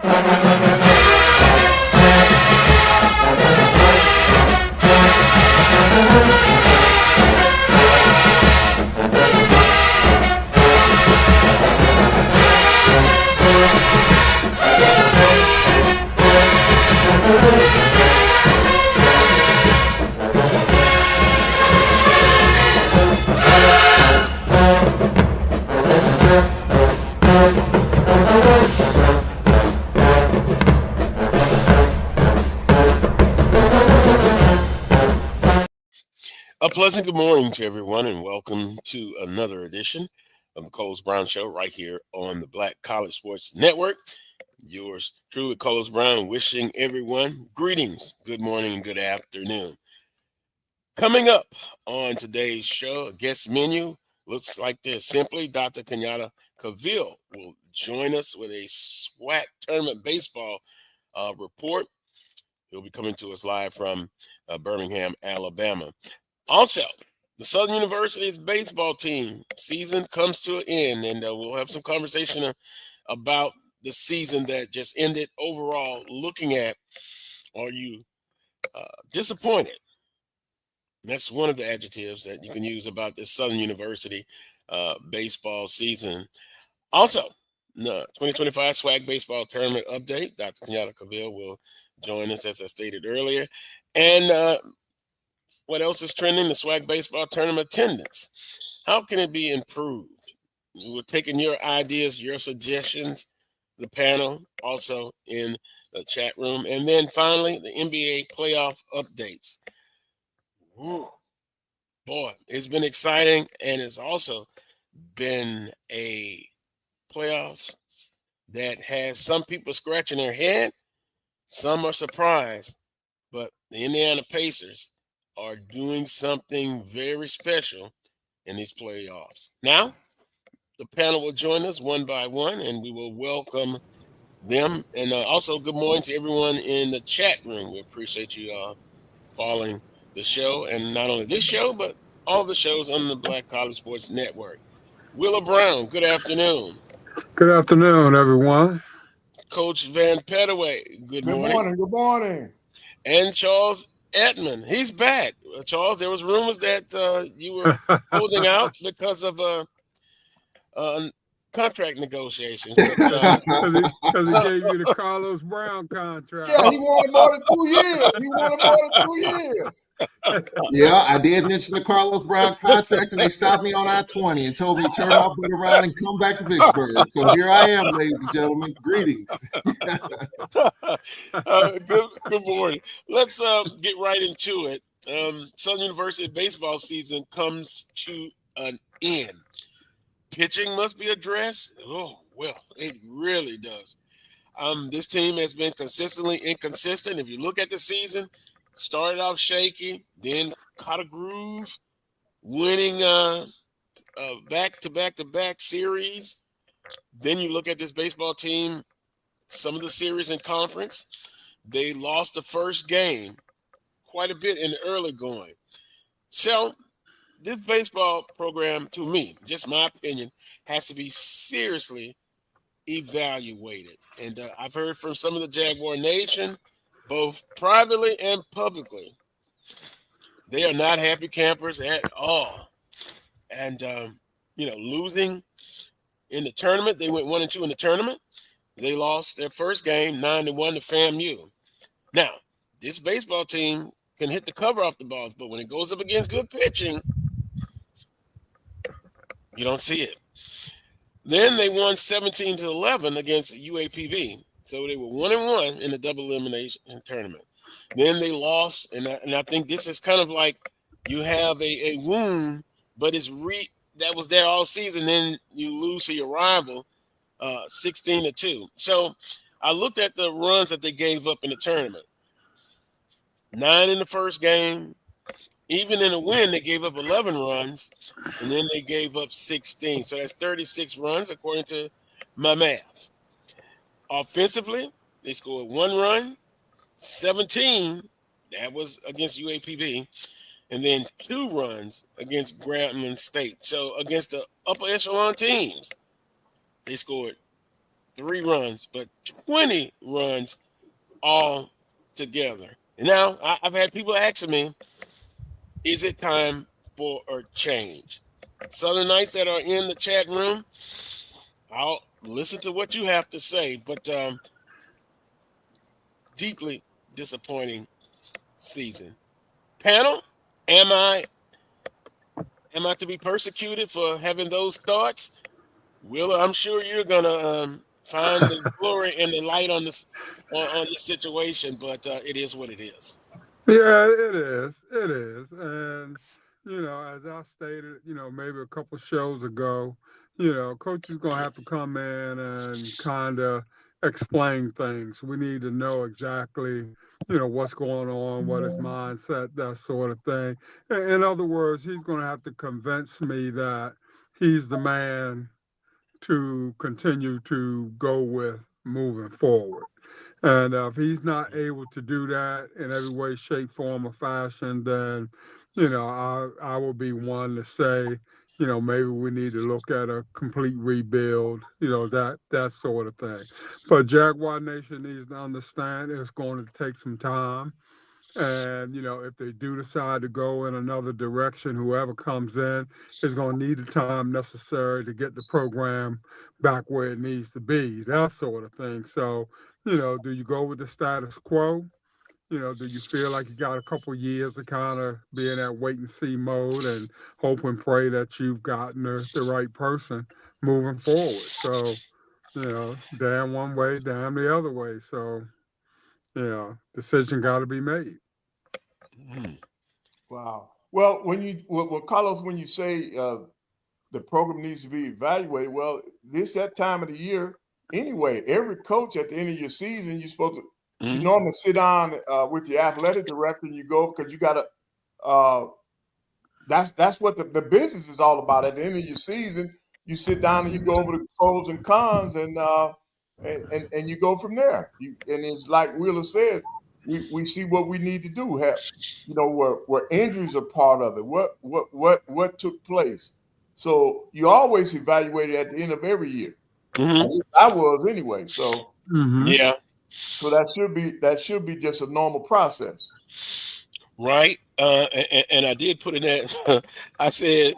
A pleasant good morning to everyone, and welcome to another edition of the Coles Brown Show right here on the Black College Sports Network. Yours truly, Coles Brown, wishing everyone greetings, good morning, and good afternoon. Coming up on today's show, a guest menu looks like this. Simply, Dr. Kenyatta Cavill will join us with a SWAC Tournament baseball report. He'll be coming to us live from Birmingham, Alabama. Also, the Southern University's baseball team season comes to an end, and we'll have some conversation about the season that just ended. Overall, looking at, are you disappointed? That's one of the adjectives that you can use about this Southern University baseball season. Also, the 2025 SWAC Baseball Tournament update. Dr. Kenyatta Cavill will join us, as I stated earlier. And what else is trending? The SWAC Baseball Tournament attendance. How can it be improved? We're taking your ideas, your suggestions, the panel, also in the chat room. And then finally, the NBA playoff updates. Ooh, boy, it's been exciting, and it's also been a playoffs that has some people scratching their head. Some are surprised, but the Indiana Pacers are doing something very special in these playoffs. Now, the panel will join us one by one, and we will welcome them. And also, good morning to everyone in the chat room. We appreciate you following the show, and not only this show, but all the shows on the Black College Sports Network. Willa Brown, good afternoon. Good afternoon, everyone. Coach Vann Pettaway, good morning. Good morning. And Charles Edmond, he's back. Charles, there was rumors that you were holding out because of contract negotiations. Because he gave you the Carlos Brown contract. Yeah, he wanted more than 2 years. Yeah, I did mention the Carlos Brown contract, and they stopped me on I-20 and told me to turn my butt around and come back to Vicksburg. So here I am, ladies and gentlemen. Greetings. Good morning. Let's get right into it. Southern University baseball season comes to an end. Pitching must be addressed. Oh, well, it really does. This team has been consistently inconsistent. If you look at the season, started off shaky, then caught a groove, winning back-to-back series. Then you look at this baseball team, some of the series in conference, they lost the first game quite a bit in the early going. So this baseball program, to me, just my opinion, has to be seriously evaluated. And I've heard from some of the Jaguar Nation, both privately and publicly, they are not happy campers at all. And, losing in the tournament, they went 1-2 in the tournament. They lost their first game 9-1 to FAMU. Now, this baseball team can hit the cover off the balls, but when it goes up against good pitching, you don't see it. Then they won 17-11 against UAPB. So they were 1-1 in the double elimination tournament. Then they lost, and I think this is kind of like you have a wound, but it's that was there all season. Then you lose to your rival 16-2. So I looked at the runs that they gave up in the tournament. 9 in the first game. Even in a win, they gave up 11 runs, and then they gave up 16. So that's 36 runs, according to my math. Offensively, they scored 1 run, 17. That was against UAPB. And then 2 runs against Grambling State. So against the upper echelon teams, they scored 3 runs, but 20 runs all together. And now I've had people asking me, is it time for a change? Southern Knights that are in the chat room, I'll listen to what you have to say, but deeply disappointing season. Panel, am I to be persecuted for having those thoughts? Willa, I'm sure you're gonna find the glory and the light on this situation, but it is what it is. Yeah, it is. It is. And, as I stated, maybe a couple shows ago, coach is going to have to come in and kind of explain things. We need to know exactly, what's going on, what his mindset, that sort of thing. In other words, he's going to have to convince me that he's the man to continue to go with moving forward. And if he's not able to do that in every way, shape, form, or fashion, then, I will be one to say, maybe we need to look at a complete rebuild, that sort of thing. But Jaguar Nation needs to understand it's going to take some time. And, if they do decide to go in another direction, whoever comes in is going to need the time necessary to get the program back where it needs to be, that sort of thing. So, do you go with the status quo? Do you feel like you got a couple of years to kind of be in that wait and see mode and hope and pray that you've gotten the right person moving forward? So, damn one way, damn the other way. So, decision got to be made. Wow. Well, Carlos, when you say the program needs to be evaluated, well, that time of the year anyway. Every coach at the end of your season, you normally sit down with your athletic director and you go because you got to. That's what the business is all about. At the end of your season, you sit down and you go over the pros and cons and you go from there. And it's like Wheeler said, we see what we need to do. Where injuries are part of it. What took place. So you always evaluate it at the end of every year. At least I was anyway. So Yeah. So that should be just a normal process. Right. And I did put in that. I said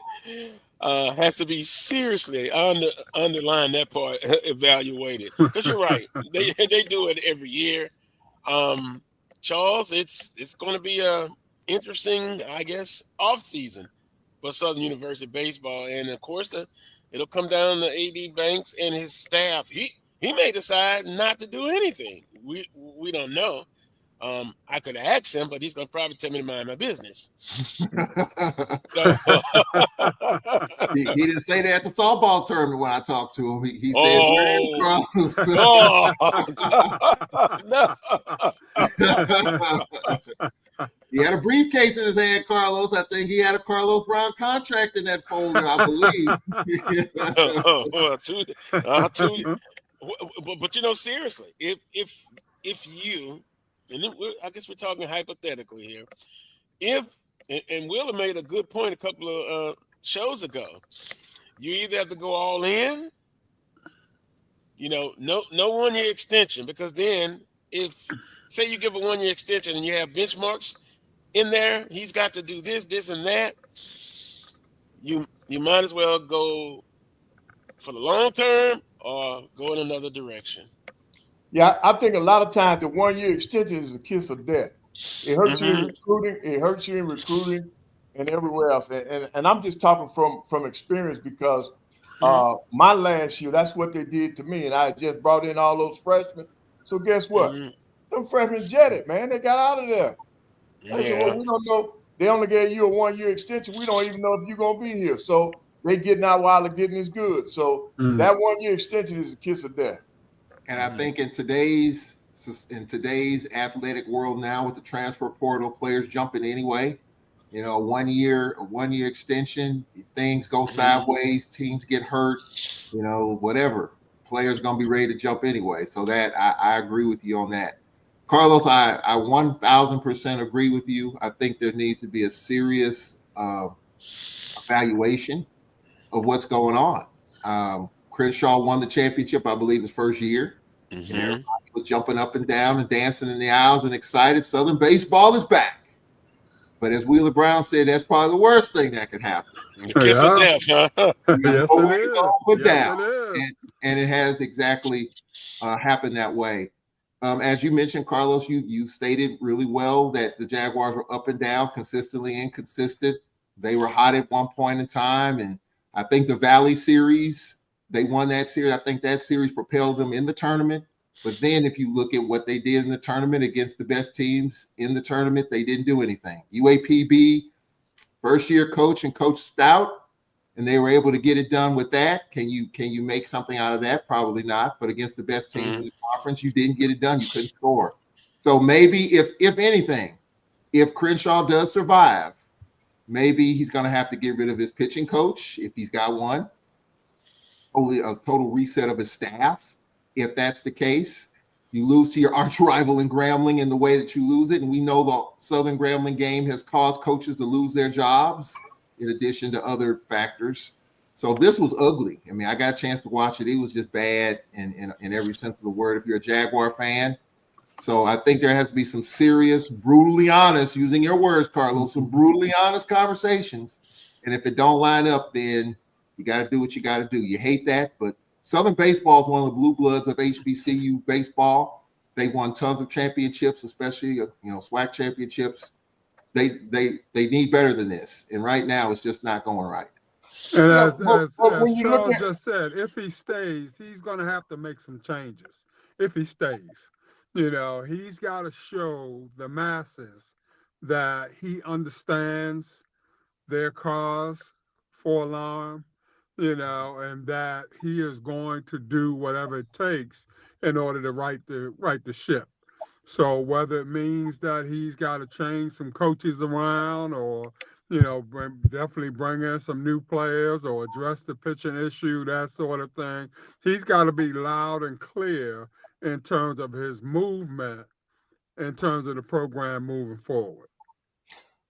has to be seriously underline that part evaluated because you're right. They do it every year. Charles, it's going to be a interesting, I guess, off season for Southern University baseball, and of course it'll come down to AD Banks and his staff. He may decide not to do anything. We don't know. I could ask him, but he's gonna probably tell me to mind my business. So, he didn't say that at the softball tournament when I talked to him. He said, no. He had a briefcase in his hand, Carlos. I think he had a Carlos Brown contract in that folder, I believe. But seriously, if you, and then I guess we're talking hypothetically here, and Willa made a good point a couple of shows ago, you either have to go all in, no 1 year extension, because then if say you give a 1 year extension and you have benchmarks in there, he's got to do this and that. You might as well go for the long term or go in another direction. Yeah, I think a lot of times the 1 year extension is a kiss of death. It hurts you in recruiting. It hurts you in recruiting and everywhere else. And I'm just talking from experience because my last year, that's what they did to me. And I just brought in all those freshmen. So guess what? Them freshmen jetted, man. They got out of there. They said, well, we don't know. They only gave you a 1 year extension. We don't even know if you're going to be here. So they getting out while they're getting is good. So that 1 year extension is a kiss of death. And I think in today's athletic world now, with the transfer portal, players jumping anyway. A 1 year extension, things go sideways, teams get hurt, whatever. Players gonna be ready to jump anyway. So that I agree with you on that. Carlos, I 1000% agree with you. I think there needs to be a serious evaluation of what's going on. Crenshaw won the championship, I believe, his first year. And Mm-hmm. everybody was jumping up and down and dancing in the aisles and excited. Southern baseball is back. But as Wheeler Brown said, that's probably the worst thing that could happen. The kiss of death, huh? Yes, No it way to is. go but Yes, down. it is. And it has exactly happened that way. As you mentioned, Carlos, you stated really well that the Jaguars were up and down, consistently inconsistent. They were hot at one point in time, and I think the Valley series, they won that series. I think that series propelled them in the tournament. But then if you look at what they did in the tournament against the best teams in the tournament, they didn't do anything. UAPB, first-year coach and Coach Stout, and they were able to get it done with that. Can you make something out of that? Probably not. But against the best teams in the conference, you didn't get it done. You couldn't score. So maybe if anything, if Crenshaw does survive, maybe he's going to have to get rid of his pitching coach if he's got one. Only a total reset of his staff. If that's the case, you lose to your arch rival in Grambling in the way that you lose it. And we know the Southern Grambling game has caused coaches to lose their jobs in addition to other factors. So this was ugly. I mean, I got a chance to watch it. It was just bad in every sense of the word if you're a Jaguar fan. So I think there has to be some serious, brutally honest, using your words, Carlos, some brutally honest conversations. And if it don't line up, then you got to do what you got to do. You hate that, but Southern baseball is one of the blue bloods of HBCU baseball. They won tons of championships, especially SWAC championships. They need better than this, and right now it's just not going right. And No, as when you Charles look at just said, if he stays, he's going to have to make some changes. If he stays, he's got to show the masses that he understands their cause for alarm, and that he is going to do whatever it takes in order to right the ship. So whether it means that he's got to change some coaches around, or definitely bring in some new players, or address the pitching issue, that sort of thing, he's got to be loud and clear in terms of his movement, in terms of the program moving forward.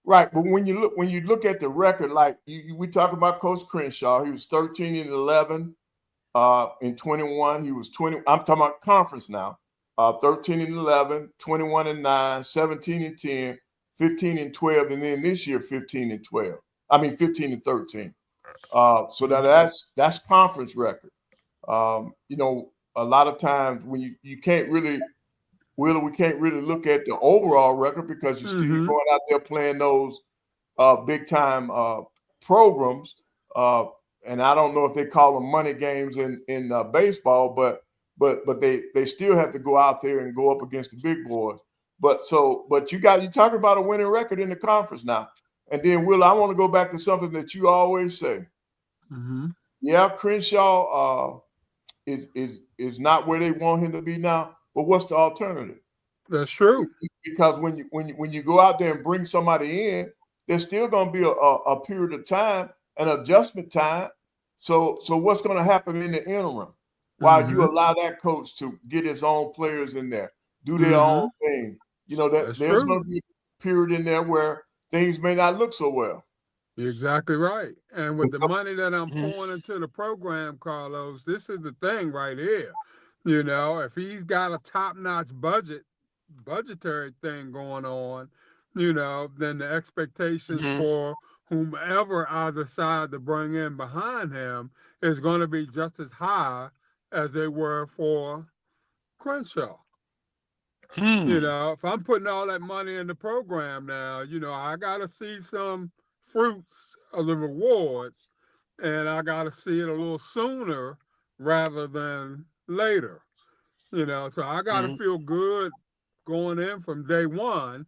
right, but when you look at the record, like we talk about Coach Crenshaw, he was 13-11 in 21. He was 20. I'm talking about conference now. 13-11, 21-9, 17-10, 15-12, and then this year 15-12. I mean 15-13. So that's conference record. A lot of times when you can't really, we can't really look at the overall record because you're still going out there playing those big time programs. And I don't know if they call them money games in baseball, but they still have to go out there and go up against the big boys. But you're talking about a winning record in the conference now. And then Will, I want to go back to something that you always say. Mm-hmm. Yeah, Crenshaw is not where they want him to be now. But what's the alternative? That's true. Because when you go out there and bring somebody in, there's still going to be a period of time, an adjustment time. So what's going to happen in the interim while you allow that coach to get his own players in there, do their own thing? There's going to be a period in there where things may not look so well. You're exactly right. And with the money that I'm pouring into the program, Carlos, this is the thing right here. If he's got a top-notch budgetary thing going on, then the expectations for whomever I decide to bring in behind him is going to be just as high as they were for Crenshaw. If I'm putting all that money in the program now, I got to see some fruits of the reward, and I got to see it a little sooner rather than later. So I got to feel good going in from day one,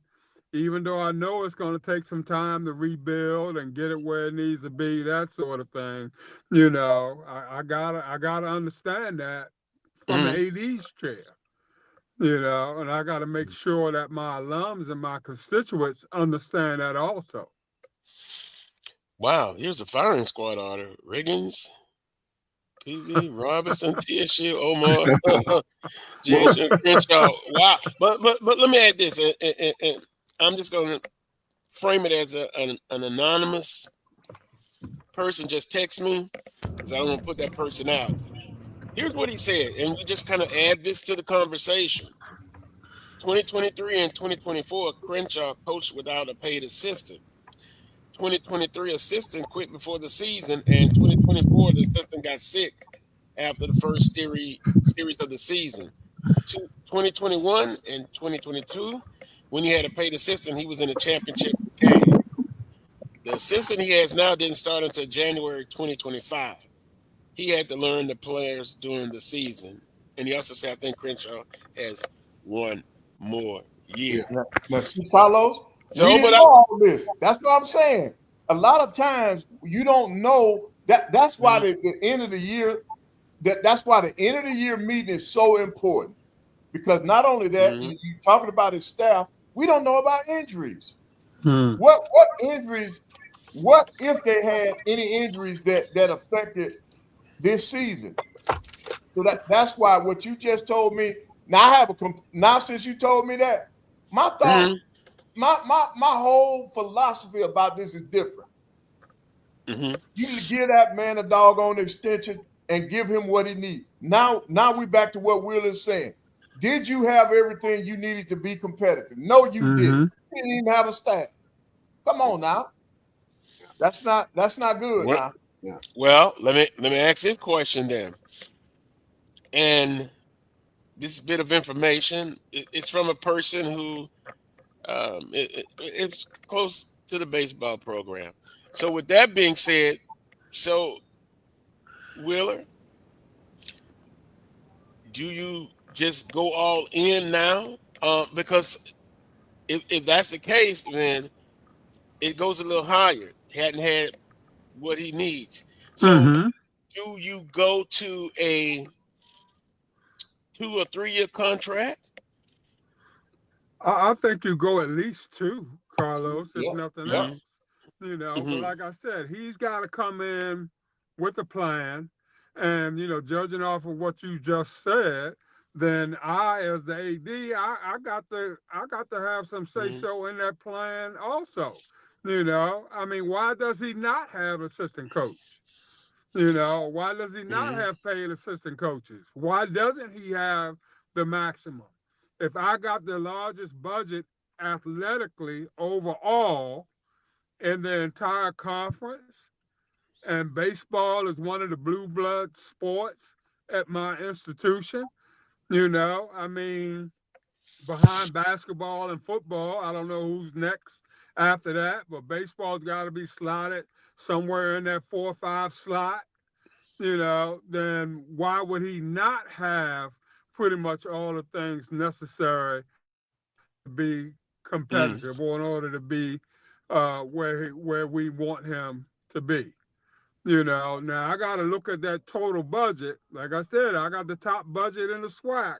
even though I know it's going to take some time to rebuild and get it where it needs to be, that sort of thing. I gotta understand that from the AD's chair. And I got to make sure that my alums and my constituents understand that also. Wow, here's a firing squad order. Riggins, PV, Robinson, TSU, Omar, Jason, Crenshaw. Wow. But let me add this, and I'm just going to frame it as an anonymous person just text me, because I don't want to put that person out. Here's what he said, and we just kind of add this to the conversation. 2023 and 2024, Crenshaw coached without a paid assistant. 2023 assistant quit before the season, and 2024 the assistant got sick after the first series of the season. 2021 and 2022, when he had a paid assistant, he was in a championship game. The assistant he has now didn't start until January 2025. He had to learn the players during the season. And he also said, I think Crenshaw has one more year. Yeah. Now, see, Carlos, So, we didn't know all this. That's what I'm saying. A lot of times you don't know that. That's why the end of the year, that's why the end of the year meeting is so important. Because not only that, you talking about his staff, we don't know about injuries. What injuries? What if they had any injuries that affected this season? So that's why what you just told me. Now since you told me that, my thought, my whole philosophy about this is different. You give that man a doggone extension and give him what he needs. Now we back to what Will is saying. Did you have everything you needed to be competitive? No, you didn't. You didn't even have a staff. Come on now. That's not good now. Yeah. Well, let me ask this question then. And this bit of information, it's from a person who it's close to the baseball program. So with that being said, so Wheeler, do you just go all in now? Because if that's the case, then it goes a little higher. He hadn't had what he needs. So do you go to a 2 or 3 year contract? I think you go at least 2, Carlos, if nothing Yeah. else. But like I said, he's got to come in with a plan. And, judging off of what you just said, then I, as the AD, I got to have some say-so in that plan also. I mean, why does he not have assistant coach? Why does he not have paid assistant coaches? Why doesn't he have the maximum? If I got the largest budget athletically overall in the entire conference, and baseball is one of the blue blood sports at my institution, I mean, behind basketball and football, I don't know who's next after that, but baseball's got to be slotted somewhere in that 4 or 5 slot. Then why would he not have pretty much all the things necessary to be competitive or in order to be where we want him to be? Now I got to look at that total budget. Like I said, I got the top budget in the SWAC.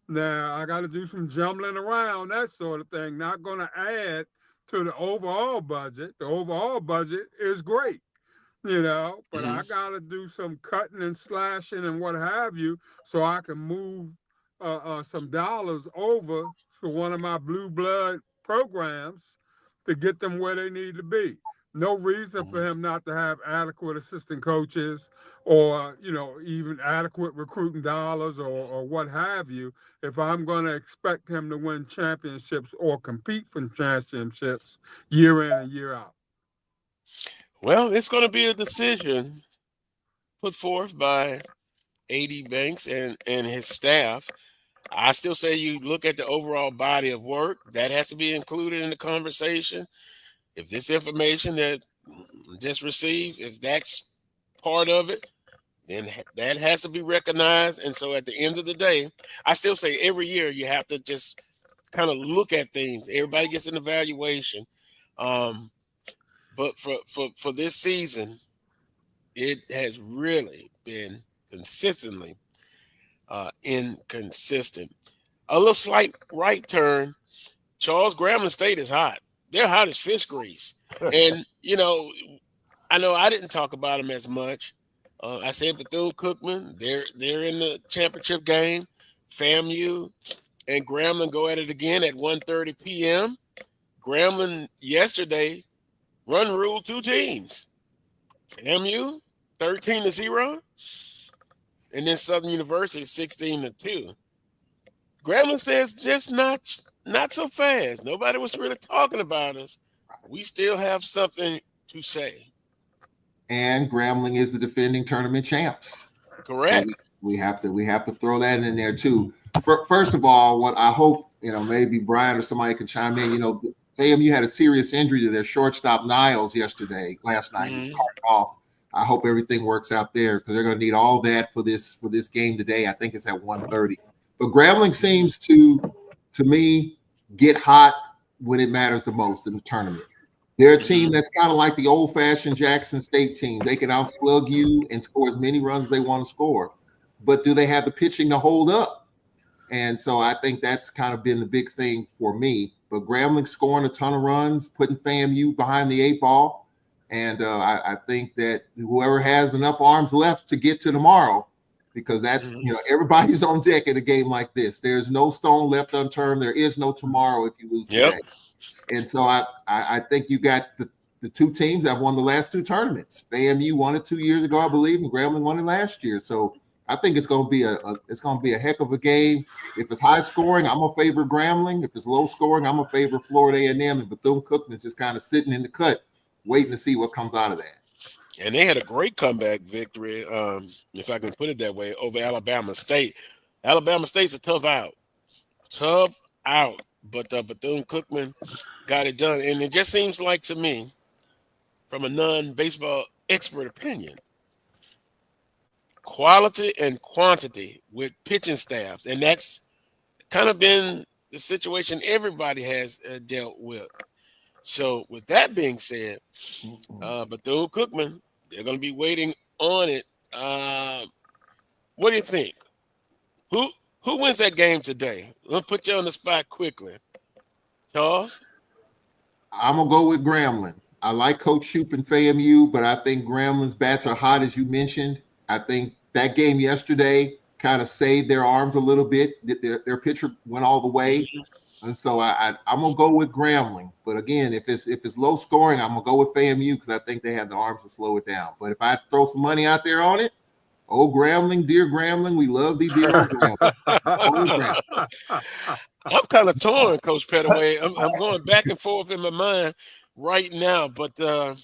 Now I got to do some jumbling around, that sort of thing. Not going to add to the overall budget. The overall budget is great. But I got to do some cutting and slashing and what have you so I can move some dollars over to one of my blue blood programs to get them where they need to be. No reason for him not to have adequate assistant coaches or, even adequate recruiting dollars or what have you if I'm going to expect him to win championships or compete for championships year in and year out. Well, it's going to be a decision put forth by AD Banks and his staff. I still say you look at the overall body of work. That has to be included in the conversation. If this information that just received, if that's part of it, then that has to be recognized. And so at the end of the day, I still say every year you have to just kind of look at things. Everybody gets an evaluation. But for this season, it has really been consistently inconsistent. A little slight right turn. Charles Grambling State is hot. They're hot as fish grease. And, I know I didn't talk about them as much. I said Bethune-Cookman, they're in the championship game. FAMU and Grambling go at it again at 1:30 p.m. Grambling yesterday run ruled 2 teams. FAMU 13-0. and then Southern University 16-2. Grambling says just not so fast. Nobody was really talking about us. We still have something to say. And Grambling is the defending tournament champs. Correct. So we have to throw that in there too. First of all, what I hope, maybe Brian or somebody can chime in. FAMU had a serious injury to their shortstop Niles last night. It's carted off. I hope everything works out there because they're going to need all that for this game today. I think it's at 1:30. But Grambling seems to me, get hot when it matters the most in the tournament. They're a team that's kind of like the old-fashioned Jackson State team. They can outslug you and score as many runs as they want to score. But do they have the pitching to hold up? And so I think that's kind of been the big thing for me. But Grambling scoring a ton of runs, putting FAMU behind the 8 ball. And I think that whoever has enough arms left to get to tomorrow, because that's, everybody's on deck in a game like this. There's no stone left unturned. There is no tomorrow if you lose today. And so I think you got the two teams that won the last 2 tournaments. FAMU won it 2 years ago, I believe, and Grambling won it last year. So I think it's going to be a heck of a game. If it's high scoring, I'm gonna favor Grambling. If it's low scoring, I'm gonna favor Florida A&M. And Bethune-Cookman is just kind of sitting in the cut, waiting to see what comes out of that. And they had a great comeback victory, if I can put it that way, over Alabama State. Alabama State's a tough out. But Bethune-Cookman got it done. And it just seems like to me, from a non-baseball expert opinion, quality and quantity with pitching staffs. And that's kind of been the situation everybody has dealt with. So with that being said, Bethune-Cookman, they're going to be waiting on it. What do you think? Who wins that game today? Let me put you on the spot quickly. Charles? I'm going to go with Grambling. I like Coach Shoup and FAMU, but I think Grambling's bats are hot, as you mentioned. I think that game yesterday kind of saved their arms a little bit. Their pitcher went all the way. And so I'm going to go with Grambling. But again, if it's low scoring, I'm going to go with FAMU because I think they have the arms to slow it down. But if I throw some money out there on it, Grambling, dear Grambling, we love thee, dear old Grambling. I'm kind of torn, Coach Pettaway. I'm going back and forth in my mind right now. But how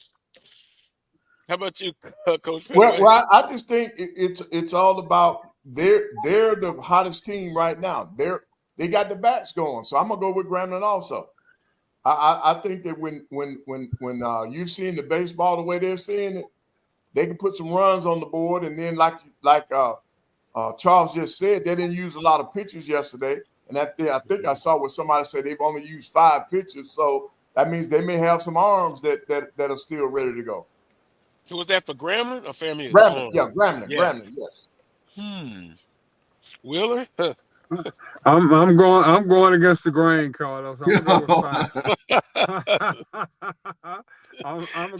about you, Coach Pettaway? Well, I just think it's all about they're the hottest team right now. They got the bats going, so I'm gonna go with Grambling also. I think that when you've seen the baseball the way they're seeing it, they can put some runs on the board, and then like Charles just said, they didn't use a lot of pitchers yesterday, and I think I saw what somebody said they've only used 5 pitchers, so that means they may have some arms that are still ready to go. So was that for Grambling or FAMU? Grambling, Grambling, yes. Wheeler? I'm going against the grain, Carlos. I'm gonna go with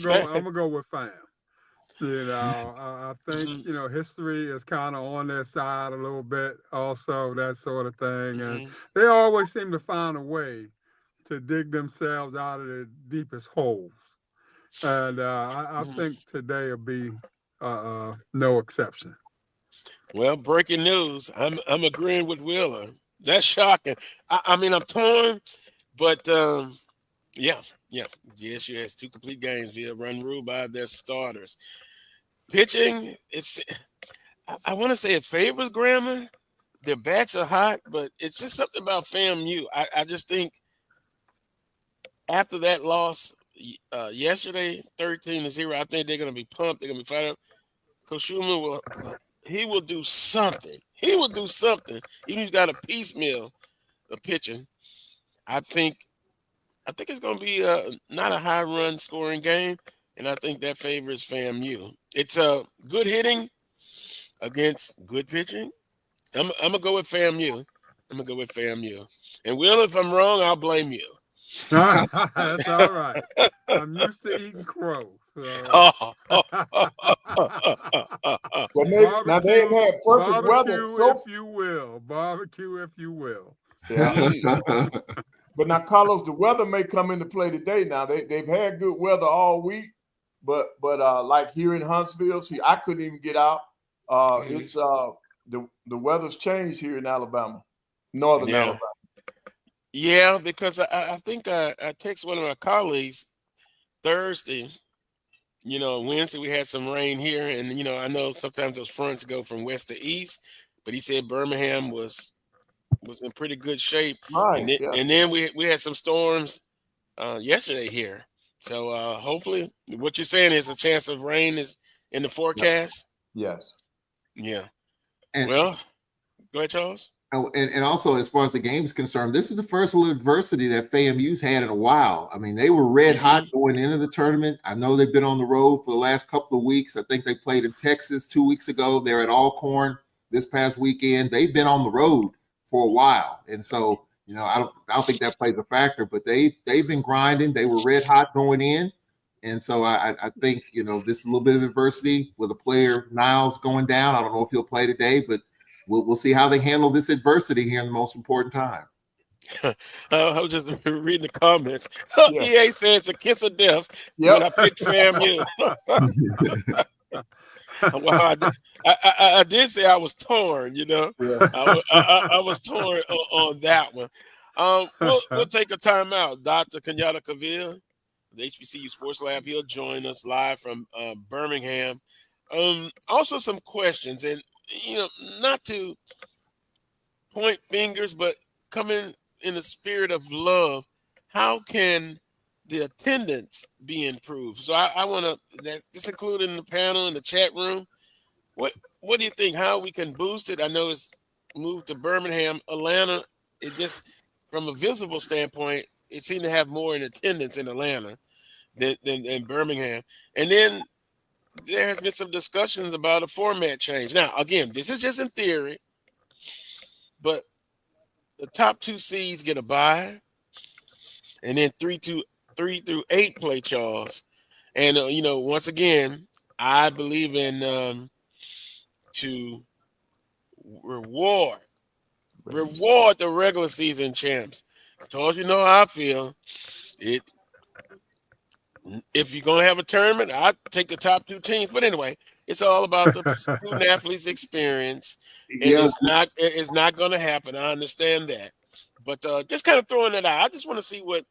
FAM. I'm gonna go with FAM. I think history is kind of on their side a little bit, also that sort of thing, and they always seem to find a way to dig themselves out of the deepest holes. And I think today will be no exception. Well, breaking news. I'm agreeing with Wheeler. That's shocking. I mean, I'm torn, but yes, you has 2 complete games via run rule by their starters. Pitching, I want to say it favors Grambling. Their bats are hot, but it's just something about FAMU. I just think after that loss yesterday, 13-0, I think they're going to be pumped. They're going to be fired up. Coach Schumann will do something. He will do something. Even if he's got a piecemeal of pitching. I think it's going to be not a high run scoring game, and I think that favors FAMU. It's good hitting against good pitching. I'm gonna go with FAMU. And Will, if I'm wrong, I'll blame you. That's all right. I'm used to eating crow. So. Well, now they've had perfect weather. Barbecue, if you will. Yeah. But now, Carlos, the weather may come into play today. Now they've had good weather all week, but like here in Huntsville, see, I couldn't even get out. It's the weather's changed here in Alabama, northern Alabama. Yeah, because I think I texted one of my colleagues Thursday. Wednesday we had some rain here, and I know sometimes those fronts go from west to east, but he said Birmingham was in pretty good shape. Right. And then we had some storms yesterday here. So hopefully what you're saying is a chance of rain is in the forecast. Yes. Yeah. And, well, go ahead, Charles. And also, as far as the game is concerned, this is the first little adversity that FAMU's had in a while. I mean, they were red hot going into the tournament. I know they've been on the road for the last couple of weeks. I think they played in Texas 2 weeks ago. They're at Alcorn this past weekend. They've been on the road for a while. And so, I don't think that plays a factor, but they've been grinding. They were red hot going in. And so I think, this is a little bit of adversity with a player, Niles, going down. I don't know if he'll play today, but we'll see how they handle this adversity here in the most important time. I was just reading the comments. EA says it's a kiss of death Yep. when I picked FAMU. Well, I did say I was torn, Yeah. I was torn on that one. We'll take a timeout. Dr. Kenyatta Cavill, the HBCU Sports Lab, he'll join us live from Birmingham. Also some questions, and not to point fingers, but come in the spirit of love. How can the attendance be improved? So I want to this included in the panel in the chat room. What do you think? How we can boost it? I know it's moved to Birmingham, Atlanta. It just from a visible standpoint, it seemed to have more in attendance in Atlanta than in Birmingham. And then there has been some discussions about a format change. Now, again, this is just in theory, but the top 2 seeds get a bye, and then 3 through 8 play, Charles. And once again, I believe in to reward the regular season champs. Charles, you know how I feel. If you're going to have a tournament, I'd take the top 2 teams. But anyway, it's all about the student athletes' experience. And it's not going to happen. I understand that. But just kind of throwing it out. I just want to see what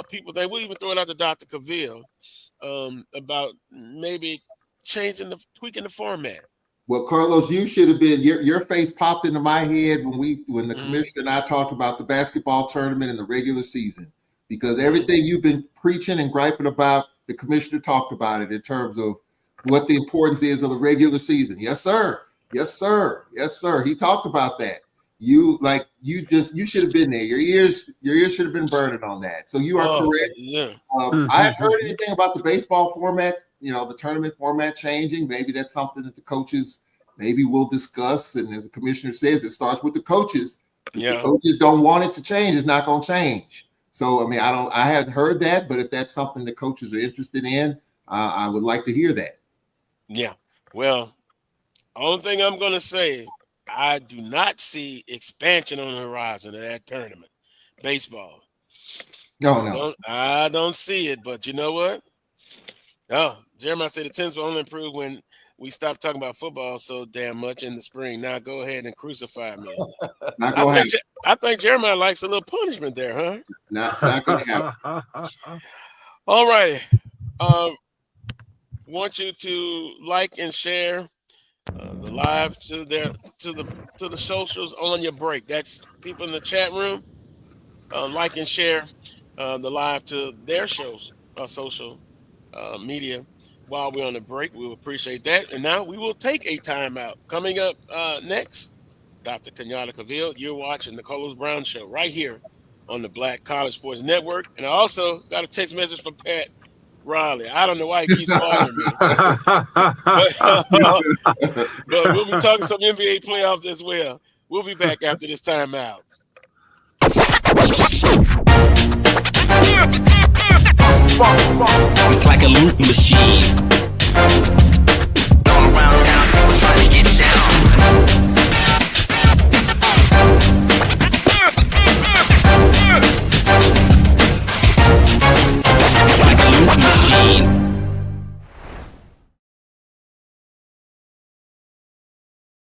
people think. We'll even throw it out to Dr. Cavill about maybe tweaking the format. Well, Carlos, you should have been, your face popped into my head when the commissioner and I talked about the basketball tournament in the regular season. Because everything you've been preaching and griping about, the commissioner talked about it in terms of what the importance is of the regular season. Yes, sir. Yes, sir. Yes, sir. He talked about that. You should have been there. Your ears should have been burning on that. So you are correct. Yeah. I haven't heard anything about the baseball format, the tournament format changing. Maybe that's something that the coaches maybe will discuss. And as the commissioner says, it starts with the coaches. If the coaches don't want it to change, it's not going to change. So, I hadn't heard that, but if that's something the coaches are interested in, I would like to hear that. Yeah. Well, only thing I'm going to say, I do not see expansion on the horizon of that tournament. Baseball. No. I don't see it, but you know what? Jeremiah said the attendance will only improve when we stop talking about football so damn much in the spring. Now go ahead and crucify me. I think Jeremiah likes a little punishment there, huh? Not going to happen. All righty. Want you to like and share the live to the socials on your break. That's people in the chat room. Like and share the live to their shows, social media. While we're on the break, we'll appreciate that. And now we will take a timeout. Coming up next, Dr. Kenyatta Cavill. You're watching the Carlos Brown Show right here on the Black College Sports Network. And I also got a text message from Pat Riley. I don't know why he keeps calling me. But we'll be talking some NBA playoffs as well. We'll be back after this timeout. It's like a loop machine. All around town, trying to get down. It's like a loop machine.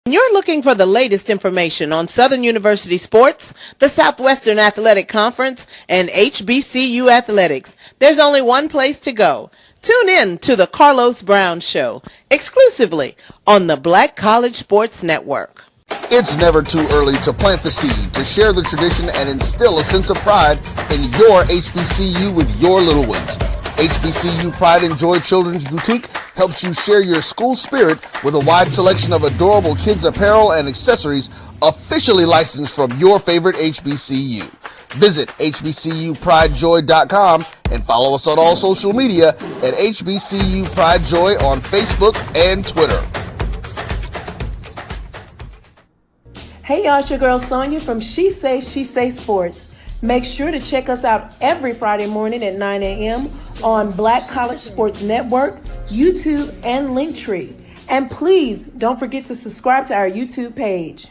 When you're looking Looking for the latest information on Southern University sports, the Southwestern Athletic Conference, and HBCU athletics? There's only one place to go. Tune in to the Carlos Brown Show, exclusively on the Black College Sports Network. It's never too early to plant the seed, to share the tradition, and instill a sense of pride in your HBCU with your little ones. HBCU Pride and Joy Children's Boutique helps you share your school spirit with a wide selection of adorable kids apparel and accessories officially licensed from your favorite HBCU. Visit hbcupridejoy.com and follow us on all social media at HBCU Pride Joy on Facebook and Twitter. Hey y'all, it's your girl Sonia from She Say Sports. Make sure to check us out every Friday morning at 9 a.m. on Black College Sports Network, YouTube, and Linktree. And please don't forget to subscribe to our YouTube page.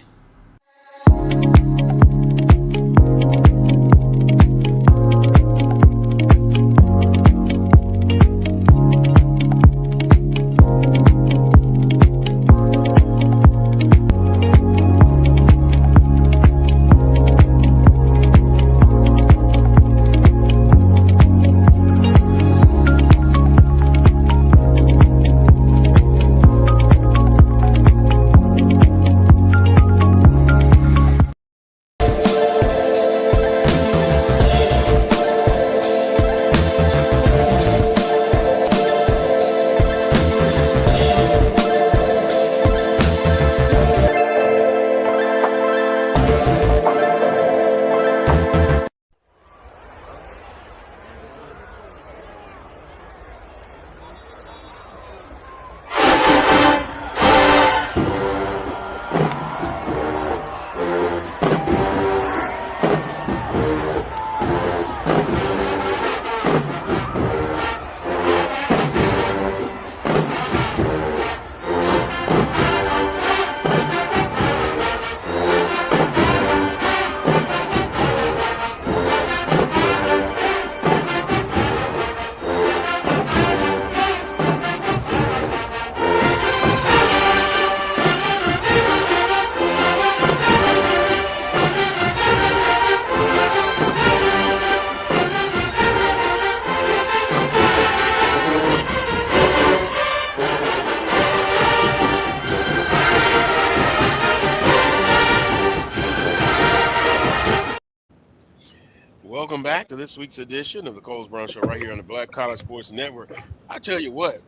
Welcome back to this week's edition of the Coles Brown Show right here on the Black College Sports Network. I tell you what,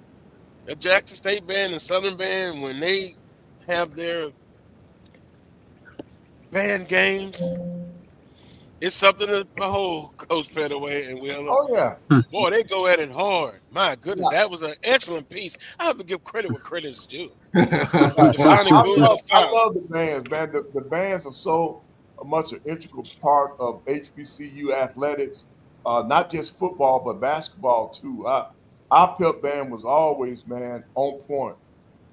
that Jackson State Band and Southern Band, when they have their band games, it's something to behold, Coach Pettaway and Will. Oh yeah. Boy, they go at it hard. My goodness, that was an excellent piece. I have to give credit where credit is due. The sonic boom of the I sound. love the bands, man. The bands are so much an integral part of HBCU athletics, not just football, but basketball too. Our pep band was always, man, on point.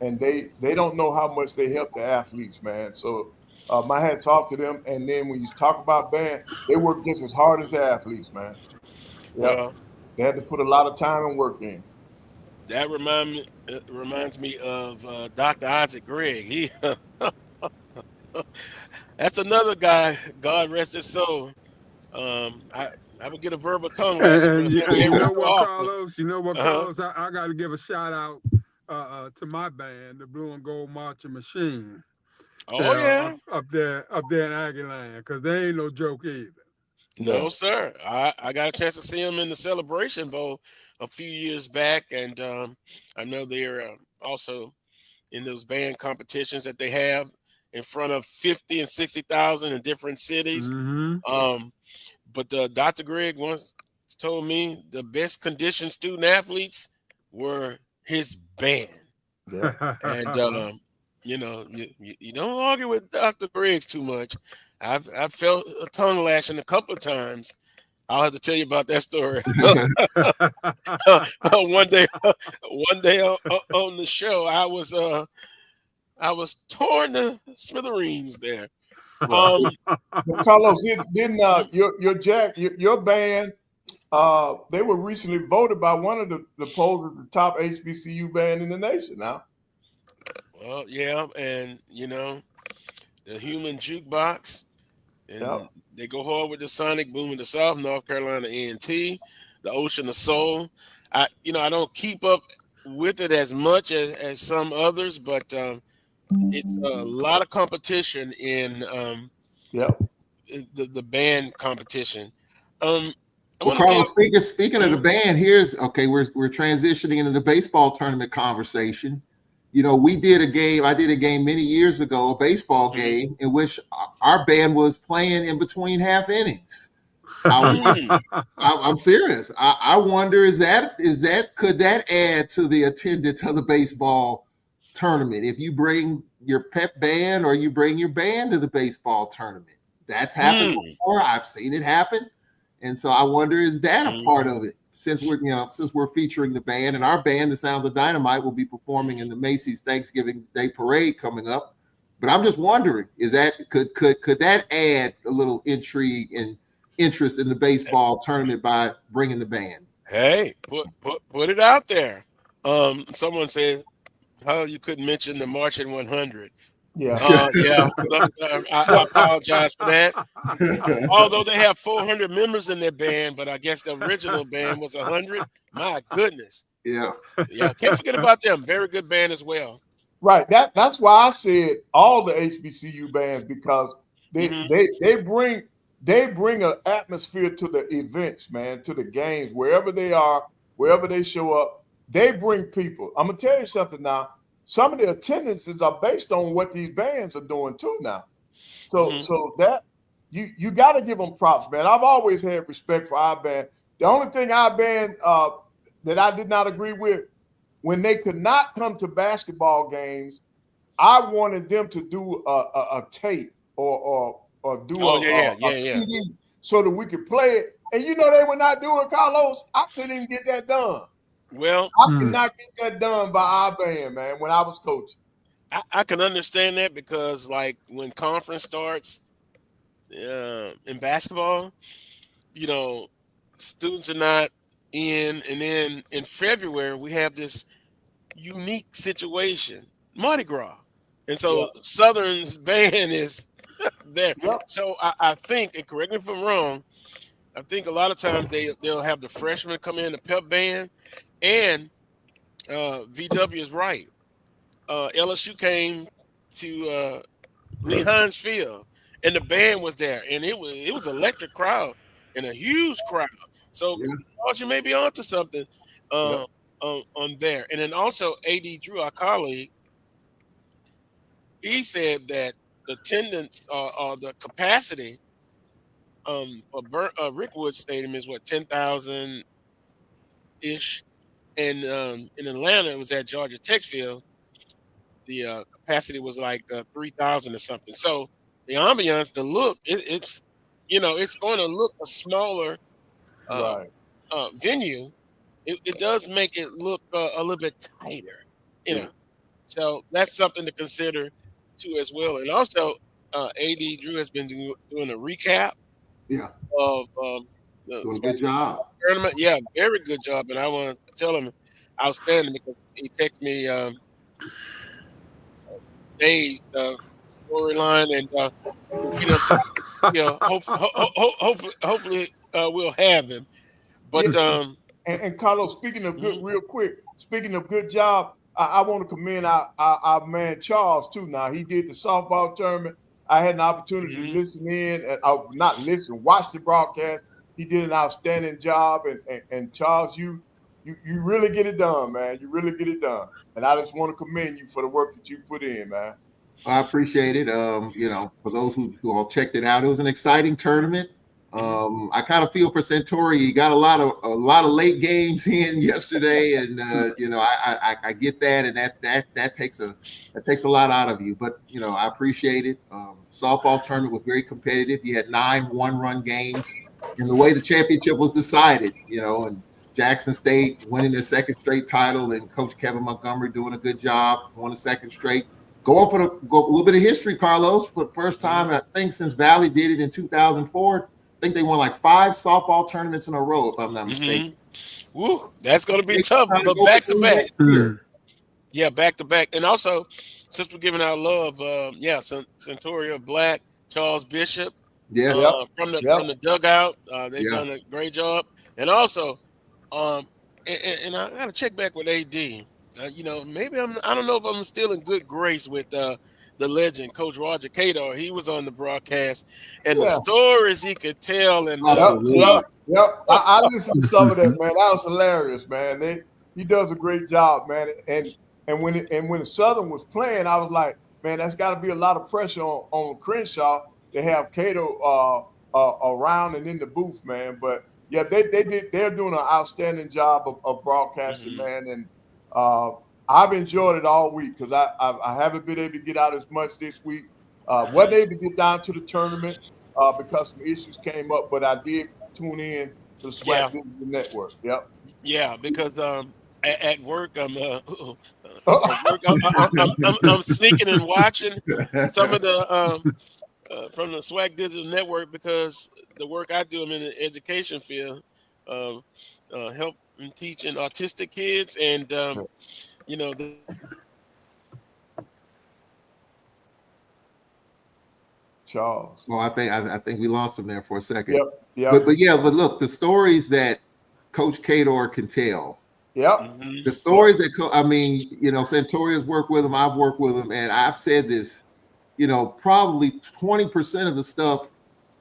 And they don't know how much they help the athletes, man. So my hats off to them. And then when you talk about band, they work just as hard as the athletes, man. Yeah, Well, they had to put a lot of time and work in. that reminds me of Dr. Isaac Gregg. He that's another guy, God rest his soul. I would get a verbal tongue lashing. And you know what, Carlos? You know what, Uh-huh. Carlos? I got to give a shout out to my band, the Blue and Gold Marching Machine. Oh yeah. Up there in Aggieland, because they ain't no joke either. No, sir. I got a chance to see him in the Celebration Bowl a few years back, and I know they're also in those band competitions that they have in front of 50 and 60,000 in different cities. Mm-hmm. But Dr. Gregg once told me the best conditioned student athletes were his band. Yeah. And you know, you don't argue with Dr. Griggs too much. I've felt a tongue lashing a couple of times. I'll have to tell you about that story one day on the show. I was torn to smithereens there. Carlos, didn't your band? They were recently voted by one of the polls as the top HBCU band in the nation. Now, Well, yeah, and you know, the human jukebox, and Yep. they go hard with the Sonic Boom of the South, North Carolina A&T, the Ocean of Soul. I don't keep up with it as much as some others, but it's a lot of competition in Yep. the band competition. I Well, want to give. Carlos, speaking of the band, here's okay. We're transitioning into the baseball tournament conversation. We did a game. I did a game many years ago, a baseball game in which our band was playing in between half innings. I'm serious. I wonder could that add to the attendance of the baseball tournament if you bring your pep band or you bring your band to the baseball tournament? That's happened before. I've seen it happen. And so I wonder, is that a part of it? Since we're featuring the band, and our band, the Sounds of Dynamite, will be performing in the Macy's Thanksgiving Day Parade coming up. But I'm just wondering, could that add a little intrigue and interest in the baseball tournament by bringing the band? Hey, put it out there. Someone said, "How you couldn't mention the Marching 100?" Yeah. Yeah. I apologize for that. Although they have 400 members in their band, but I guess the original band was 100. My goodness. Yeah. Can't forget about them. Very good band as well. Right. That's why I said all the HBCU bands, because they bring an atmosphere to the events, man, to the games, wherever they are, wherever they show up. They bring people. I'm gonna tell you something now. Some of the attendances are based on what these bands are doing too now. So that you got to give them props, man. I've always had respect for our band. The only thing our band that I did not agree with, when they could not come to basketball games, I wanted them to do a tape or do a CD so that we could play it. And they would not do it, Carlos. I couldn't even get that done. Well, I could not get that done by our band, man, when I was coaching. I can understand that because, like, when conference starts in basketball, students are not in. And then in February, we have this unique situation, Mardi Gras. And so Southern's band is there. Yep. So I think, and correct me if I'm wrong, I think a lot of times they'll have the freshmen come in, the pep band, and VW is right. LSU came to Lee Hines Field, and the band was there, and it was an electric crowd and a huge crowd. So you may be onto something on there. And then also AD Drew, our colleague, he said that the attendance or the capacity of Rickwood Stadium is 10,000 ish. And in Atlanta, it was at Georgia Tech Field. The capacity was like 3,000 or something. So the ambiance, the look, it's going to look a smaller venue. It does make it look a little bit tighter, So that's something to consider too as well. And also, AD Drew has been doing a recap. Of doing a good job. Tournament. Yeah, very good job. And I want to tell him outstanding because he texted me today's storyline, and hopefully we'll have him. But and Carlos, speaking of good, real quick, speaking of good job, I want to commend our man Charles too. Now he did the softball tournament. I had an opportunity to listen in, and watch the broadcast. He did an outstanding job, and Charles, you really get it done, man. You really get it done, and I just want to commend you for the work that you put in, man. I appreciate it. For those who all checked it out, it was an exciting tournament. I kind of feel for Centauri. He got a lot of late games in yesterday, and I get that, and that takes a lot out of you. But I appreciate it. The softball tournament was very competitive. You had 9 one-run games, and the way the championship was decided, and Jackson State winning their second straight title, and Coach Kevin Montgomery doing a good job, won a second straight. Go a little bit of history, Carlos. For the first time, I think since Valley did it in 2004. I think they won like 5 softball tournaments in a row, if I'm not mistaken. Woo, that's going to be tough, but back to back. Yeah, back to back. And also, since we're giving out love, Centuria Black, Charles Bishop, Yeah. from the dugout, they've Yeah. done a great job. And also, and I got to check back with AD. Maybe I don't know if I'm still in good grace with the legend, Coach Roger Cador. He was on the broadcast, and the stories he could tell. And Yep. I listened to some of that, man. That was hilarious, man. He does a great job, man. And when the Southern was playing, I was like, man, that's got to be a lot of pressure on Crenshaw to have Cato around and in the booth, man. But yeah, they're doing an outstanding job of broadcasting, man. And I've enjoyed it all week because I haven't been able to get out as much this week. Wasn't able to get down to the tournament because some issues came up, but I did tune in to the SWAC Digital Network. Yep. Yeah, because at work I'm I'm sneaking and watching some of the from the SWAC Digital Network because the work I do, I'm in the education field, help and teaching autistic kids, and Charles. Well, I think we lost him there for a second. Yep. But look, the stories that Coach Cador can tell. Yep. The stories that Santoria's worked with him, I've worked with him, and I've said this, probably 20% of the stuff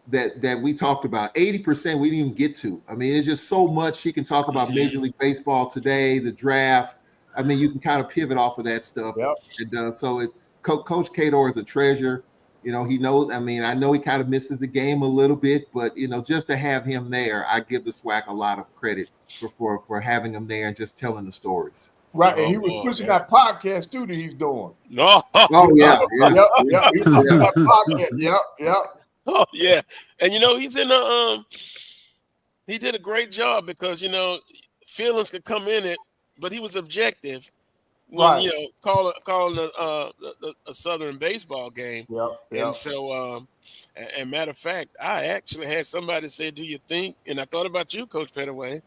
that we talked about, 80% we didn't even get to. I mean, it's just so much he can talk about Major League Baseball today, the draft. I mean, you can kind of pivot off of that stuff. Yep. Coach Cador is a treasure. He knows. I mean, I know he kind of misses the game a little bit, but just to have him there, I give the SWAC a lot of credit for having him there and just telling the stories. Right, and he was pushing that podcast too that he's doing. No. Oh yeah. Yep. He was pushing that podcast. Yep. Oh yeah, and he's in he did a great job because feelings could come in it, but he was objective. When, calling a Southern baseball game. Yep. And so, and matter of fact, I actually had somebody say, do you think, and I thought about you, Coach Pettaway.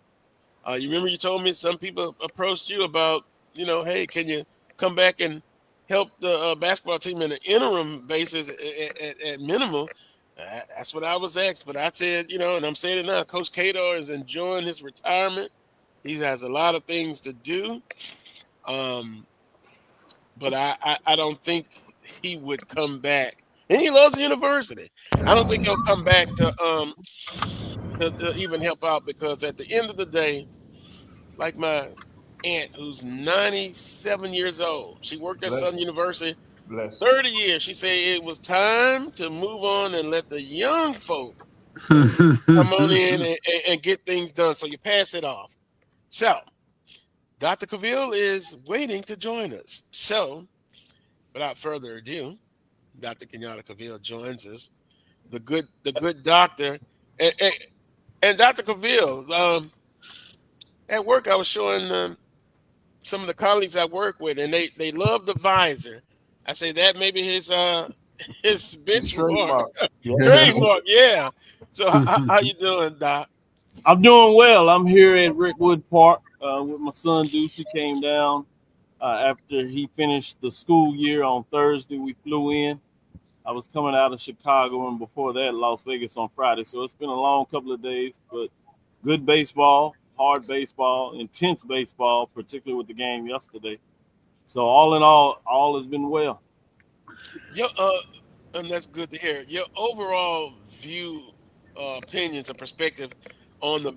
You remember you told me some people approached you about, hey, can you come back and help the basketball team in an interim basis at minimal? That's what I was asked. But I said, and I'm saying it now, Coach Cador is enjoying his retirement. He has a lot of things to do. But I don't think he would come back, and he loves the university. I don't think he'll come back to even help out because at the end of the day, like my aunt who's 97 years old, she worked at Southern University 30 years. She said it was time to move on and let the young folk come on in and get things done. So you pass it off. So Dr. Cavill is waiting to join us. So, without further ado, Dr. Kenyatta Cavill joins us. The good doctor. And Dr. Cavill, at work I was showing some of the colleagues I work with, and they love the visor. I say that maybe his benchmark. Trademark, yeah. So how you doing, Doc? I'm doing well. I'm here at Rickwood Park with my son Deuce. He came down after he finished the school year on Thursday. We flew in. I was coming out of Chicago, and before that, Las Vegas on Friday. So it's been a long couple of days, but good baseball, hard baseball, intense baseball, particularly with the game yesterday. So all in all has been well. Yeah, and that's good to hear. Your overall view, opinions, and perspective on the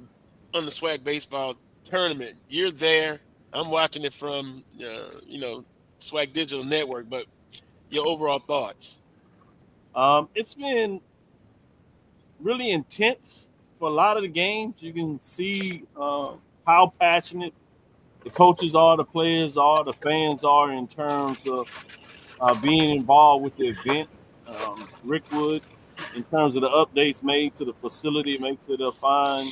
SWAC Baseball Tournament. You're there. I'm watching it from SWAC Digital Network. But your overall thoughts? It's been really intense for a lot of the games. You can see how passionate the coaches are, the players are, the fans are in terms of being involved with the event. Rickwood, in terms of the updates made to the facility, makes it a fine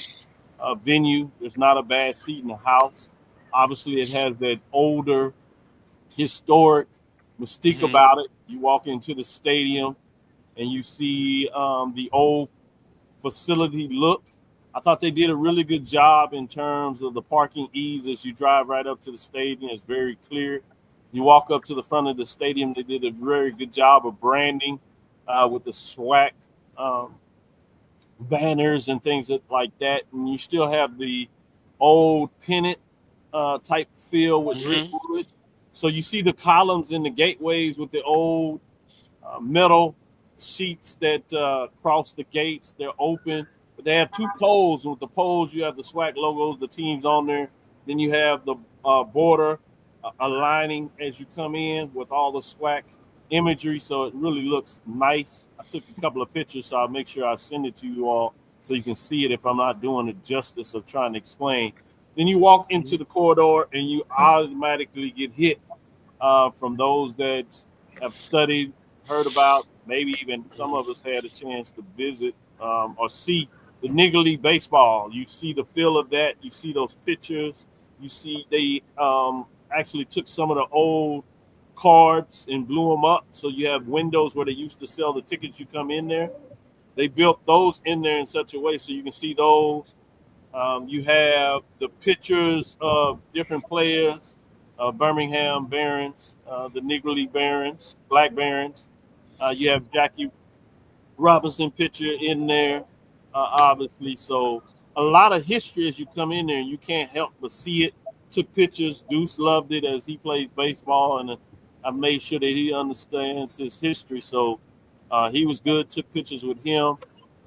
venue. There's not a bad seat in the house. Obviously, it has that older, historic mystique about it. You walk into the stadium and you see the old facility look. I thought they did a really good job in terms of the parking ease as you drive right up to the stadium. It's very clear. You walk up to the front of the stadium. They did a very good job of branding with the SWAC banners and things like that. And you still have the old pennant type feel with brick wood. So you see the columns in the gateways with the old metal sheets that cross the gates. They're open. But they have two poles. With the poles, you have the SWAC logos, the teams on there. Then you have the border aligning as you come in with all the SWAC imagery. So it really looks nice. I took a couple of pictures, so I'll make sure I send it to you all so you can see it if I'm not doing it justice of trying to explain. Then you walk into the corridor and you automatically get hit from those that have studied, heard about, maybe even some of us had a chance to visit or see the Nigger League baseball. You see the feel of that. You see those pictures. You see they actually took some of the old cards and blew them up. So you have windows where they used to sell the tickets. You come in there. They built those in there in such a way so you can see those. You have the pictures of different players, Birmingham Barons, the Negro League Barons, Black Barons. You have Jackie Robinson picture in there, obviously. So a lot of history as you come in there, and you can't help but see it. Took pictures. Deuce loved it as he plays baseball, and I made sure that he understands his history. So he was good. Took pictures with him.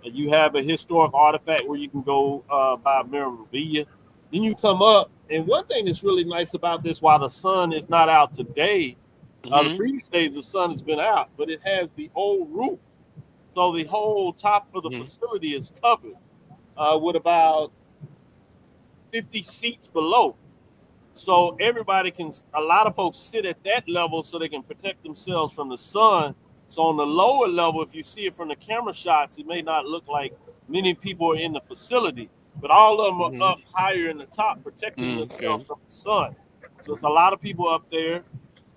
You have a historic artifact where you can go buy memorabilia. Then you come up, and one thing that's really nice about this, while the sun is not out today, the previous days the sun has been out, but it has the old roof. So the whole top of the facility is covered with about 50 seats below. So everybody can, a lot of folks sit at that level so they can protect themselves from the sun. So on the lower level, if you see it from the camera shots, it may not look like many people are in the facility, but all of them are up higher in the top, protecting themselves from the sun. So it's a lot of people up there.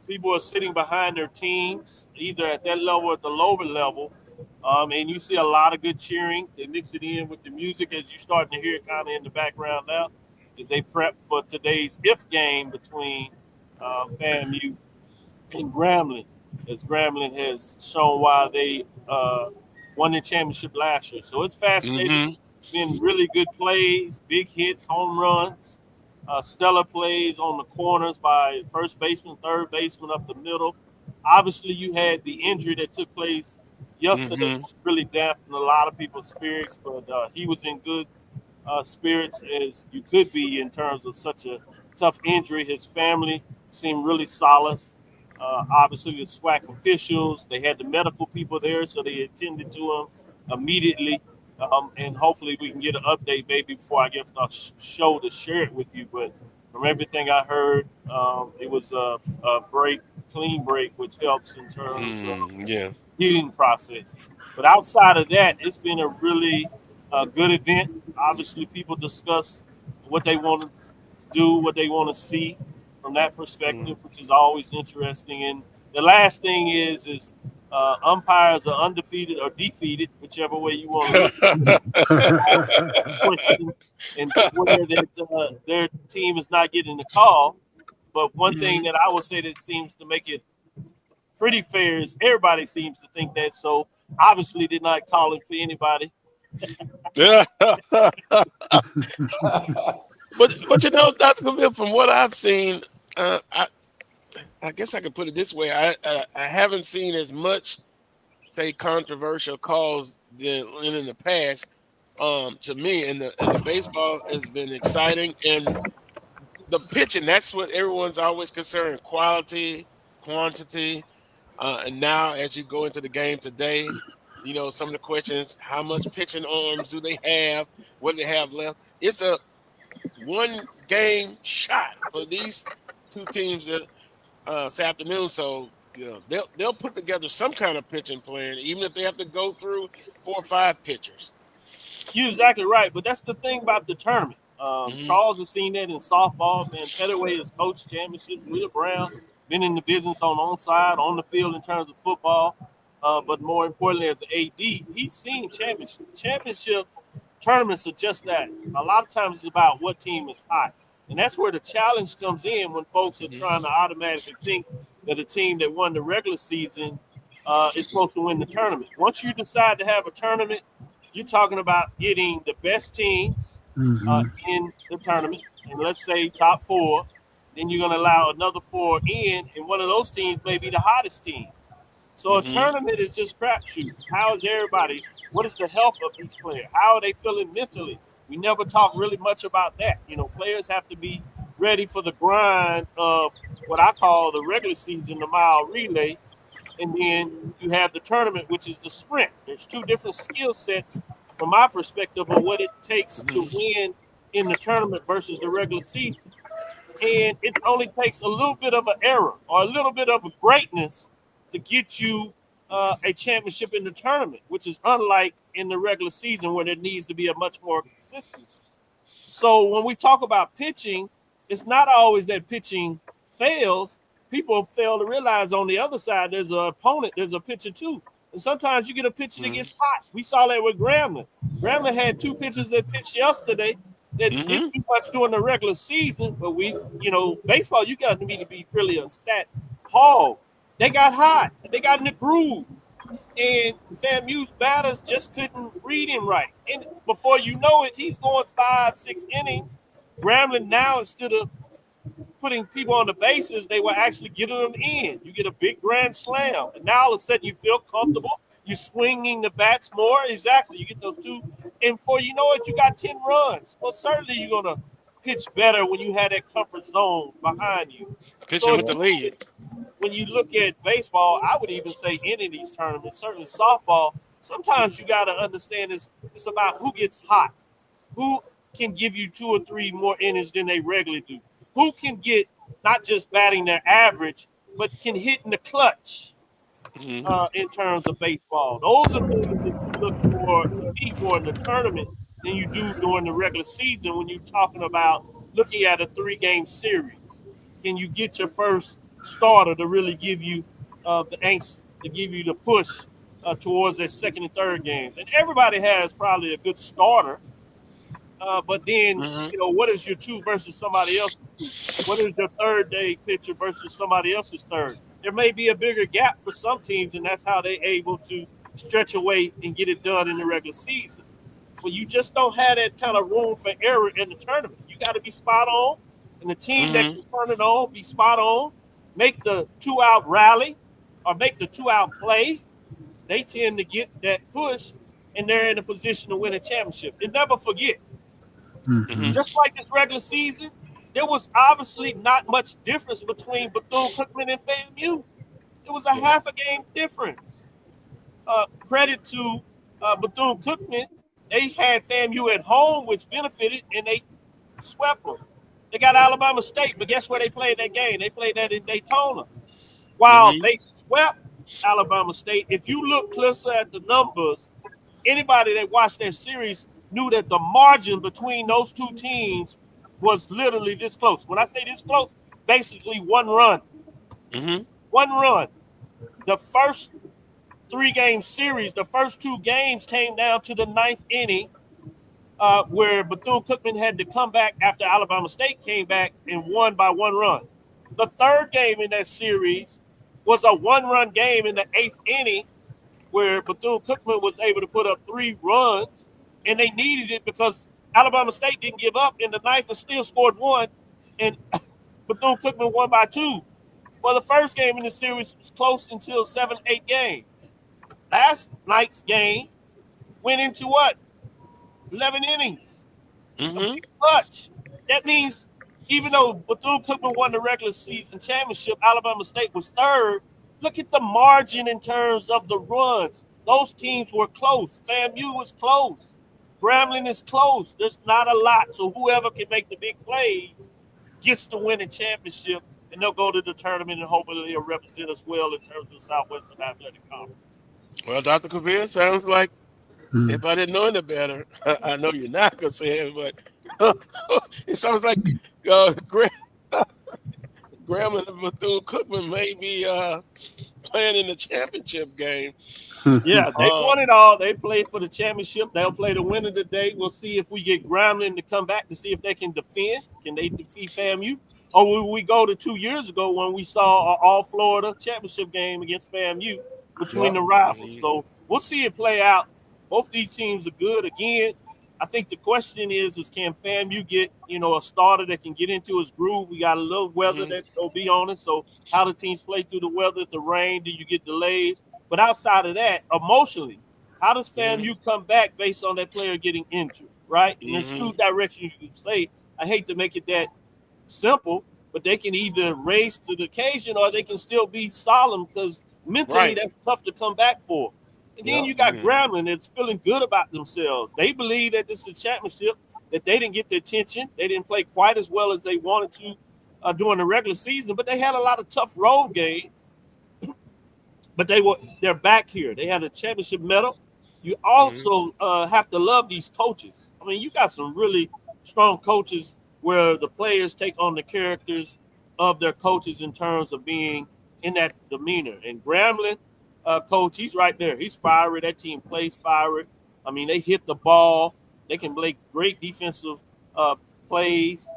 People are sitting behind their teams, either at that level or at the lower level. And you see a lot of good cheering. They mix it in with the music as you're starting to hear it kind of in the background now as they prep for today's if game between FAMU and Grambling, as Grambling has shown why they won the championship last year. So it's fascinating. Been really good plays, big hits, home runs, stellar plays on the corners by first baseman, third baseman up the middle. Obviously, you had the injury that took place yesterday, really dampened a lot of people's spirits, but he was in good spirits as you could be in terms of such a tough injury. His family seemed really solace. Obviously, the SWAC officials, they had the medical people there, so they attended to him immediately. And hopefully we can get an update maybe before I get off the show to share it with you. But from everything I heard, it was a clean break, which helps in terms of healing process. But outside of that, it's been a really good event. Obviously, people discuss what they want to do, what they want to see from that perspective, which is always interesting. And the last thing is umpires are undefeated or defeated, whichever way you want to look at it. And where that their team is not getting the call. But one thing that I would say that seems to make it pretty fair is everybody seems to think that. So obviously they're not calling for anybody. But you know, Dr. Cavill, from what I've seen, I guess I could put it this way: I haven't seen as much, say, controversial calls than in the past. To me, and the baseball has been exciting, and the pitching. That's what everyone's always concerned: quality, quantity. And now, as you go into the game today, you know some of the questions: how much pitching arms do they have? What do they have left? It's a one-game shot for these two teams this afternoon. So you know they'll put together some kind of pitching plan, even if they have to go through 4 or 5 pitchers. You're exactly right, but that's the thing about the tournament. Charles has seen that in softball. Vann Pettaway has coached championships. Wheeler Brown been in the business on side, on the field in terms of football. But more importantly, as an AD, he's seen championship tournaments are just that. A lot of times it's about what team is hot. And that's where the challenge comes in when folks are trying to automatically think that a team that won the regular season is supposed to win the tournament. Once you decide to have a tournament, you're talking about getting the best teams in the tournament, and let's say top 4. Then you're going to allow another 4 in, and one of those teams may be the hottest teams. So a tournament is just crapshoot. How is everybody? What is the health of each player? How are they feeling mentally? We never talk really much about that. You know, players have to be ready for the grind of what I call the regular season, the mile relay, and then you have the tournament, which is the sprint. There's 2 different skill sets from my perspective of what it takes to win in the tournament versus the regular season. And it only takes a little bit of an error or a little bit of a greatness to get you a championship in the tournament, which is unlike in the regular season where there needs to be a much more consistency. So when we talk about pitching, it's not always that pitching fails. People fail to realize on the other side, there's an opponent, there's a pitcher too. And sometimes you get a pitcher that gets hot. We saw that with Grambling. Grambling had 2 pitchers that pitched yesterday that didn't do much during the regular season, but baseball, you got to be really a stat hog. They got hot. They got in the groove. And FAMU's batters just couldn't read him right. And before you know it, he's going 5-6 innings. Grambling now, instead of putting people on the bases, they were actually getting them in. You get a big grand slam. And now all of a sudden you feel comfortable. You're swinging the bats more. Exactly. You get those 2. And before you know it, you got 10 runs. Well, certainly you're going to pitch better when you have that comfort zone behind you. Pitching with the lead. When you look at baseball, I would even say any of these tournaments, certainly softball, sometimes you got to understand it's about who gets hot, who can give you 2 or 3 more innings than they regularly do, who can get not just batting their average, but can hit in the clutch in terms of baseball. Those are things that you look for to be more in the tournament than you do during the regular season when you're talking about looking at a 3-game series. Can you get your first starter to really give you the angst, to give you the push towards their second and third games? And everybody has probably a good starter, but then what is your 2 versus somebody else's 2? What is your third day pitcher versus somebody else's third? There may be a bigger gap for some teams, and that's how they're able to stretch away and get it done in the regular season. But you just don't have that kind of room for error in the tournament. You got to be spot on, and the team that can turn it on, be spot on, make the 2-out rally or make the 2-out play, they tend to get that push, and they're in a position to win a championship. And never forget, just like this regular season, there was obviously not much difference between Bethune-Cookman and FAMU. It was a half a game difference. Credit to Bethune-Cookman. They had FAMU at home, which benefited, and they swept them. They got Alabama State, but guess where they played that game? They played that in Daytona. While they swept Alabama State, if you look closer at the numbers, anybody that watched that series knew that the margin between those 2 teams was literally this close. When I say this close, basically 1 run. 1 run. The first 3-game series, the first 2 games came down to the 9th inning, where Bethune-Cookman had to come back after Alabama State came back and won by 1 run. The 3rd game in that series was a 1-run game in the 8th inning, where Bethune-Cookman was able to put up 3 runs, and they needed it because Alabama State didn't give up in the 9th and still scored 1, and Bethune-Cookman won by 2. Well, the first game in the series was close until 7-8 games. Last night's game went into what? 11 innings. Clutch. That means even though Bethune-Cookman won the regular season championship, Alabama State was 3rd. Look at the margin in terms of the runs. Those teams were close. FAMU was close. Grambling is close. There's not a lot. So whoever can make the big plays gets to win a championship, and they'll go to the tournament and hopefully they'll represent us well in terms of the Southwestern Athletic Conference. Well, Dr. Kabir, sounds like if I didn't know any better, I know you're not going to say it, but it sounds like Grambling Grambling and Bethune-Cookman may be playing in the championship game. Yeah, they won it all. They played for the championship. They'll play the winner today. We'll see if we get Grambling to come back to see if they can defend. Can they defeat FAMU? Or will we go to 2 years ago when we saw an all-Florida championship game against FAMU between the rivals? So we'll see it play out. Both these teams are good. Again, I think the question is can FAMU get, a starter that can get into his groove? We got a little weather that's going to be on it. So how do teams play through the weather? The rain, do you get delays? But outside of that, emotionally, how does FAMU come back based on that player getting injured, right? And there's two directions you can say. I hate to make it that simple, but they can either raise to the occasion or they can still be solemn because mentally that's tough to come back for. And then you got Grambling that's feeling good about themselves. They believe that this is a championship, that they didn't get the attention. They didn't play quite as well as they wanted to during the regular season, but they had a lot of tough road games. But they're back here. They have a championship medal. You also have to love these coaches. I mean, you got some really strong coaches where the players take on the characters of their coaches in terms of being in that demeanor. And Grambling, coach, he's right there. He's fiery. That team plays fiery. I mean, they hit the ball. They can play great defensive plays.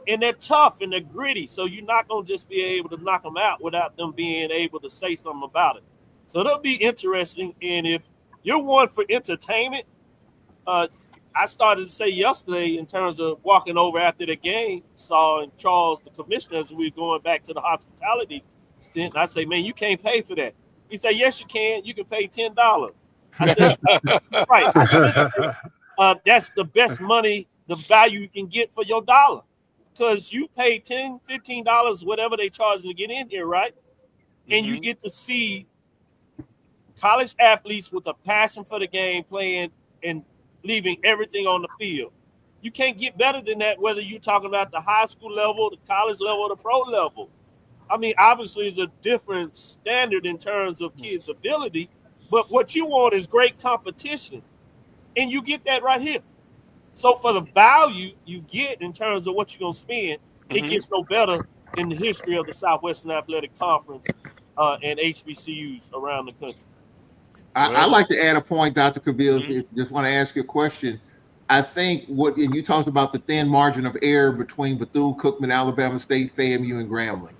And they're tough and they're gritty. So you're not going to just be able to knock them out without them being able to say something about it. So it'll be interesting. And if you're one for entertainment, I started to say yesterday in terms of walking over after the game, saw in Charles, the commissioner, as we were going back to the hospitality stint. I say, man, you can't pay for that. He said, yes, you can. You can pay $10. I said, right. I said, that's the best money, the value you can get for your dollar. Because you pay $10, $15, whatever they charge to get in here, right? And you get to see college athletes with a passion for the game playing and leaving everything on the field. You can't get better than that, whether you're talking about the high school level, the college level, or the pro level. I mean, obviously, it's a different standard in terms of kids' ability, but what you want is great competition, and you get that right here. So for the value you get in terms of what you're going to spend, it gets no better in the history of the Southwestern Athletic Conference and HBCUs around the country. I'd like to add a point, Dr. Cavill. Just want to ask you a question. I think and you talked about the thin margin of error between Bethune-Cookman, Alabama State, FAMU, and Grambling.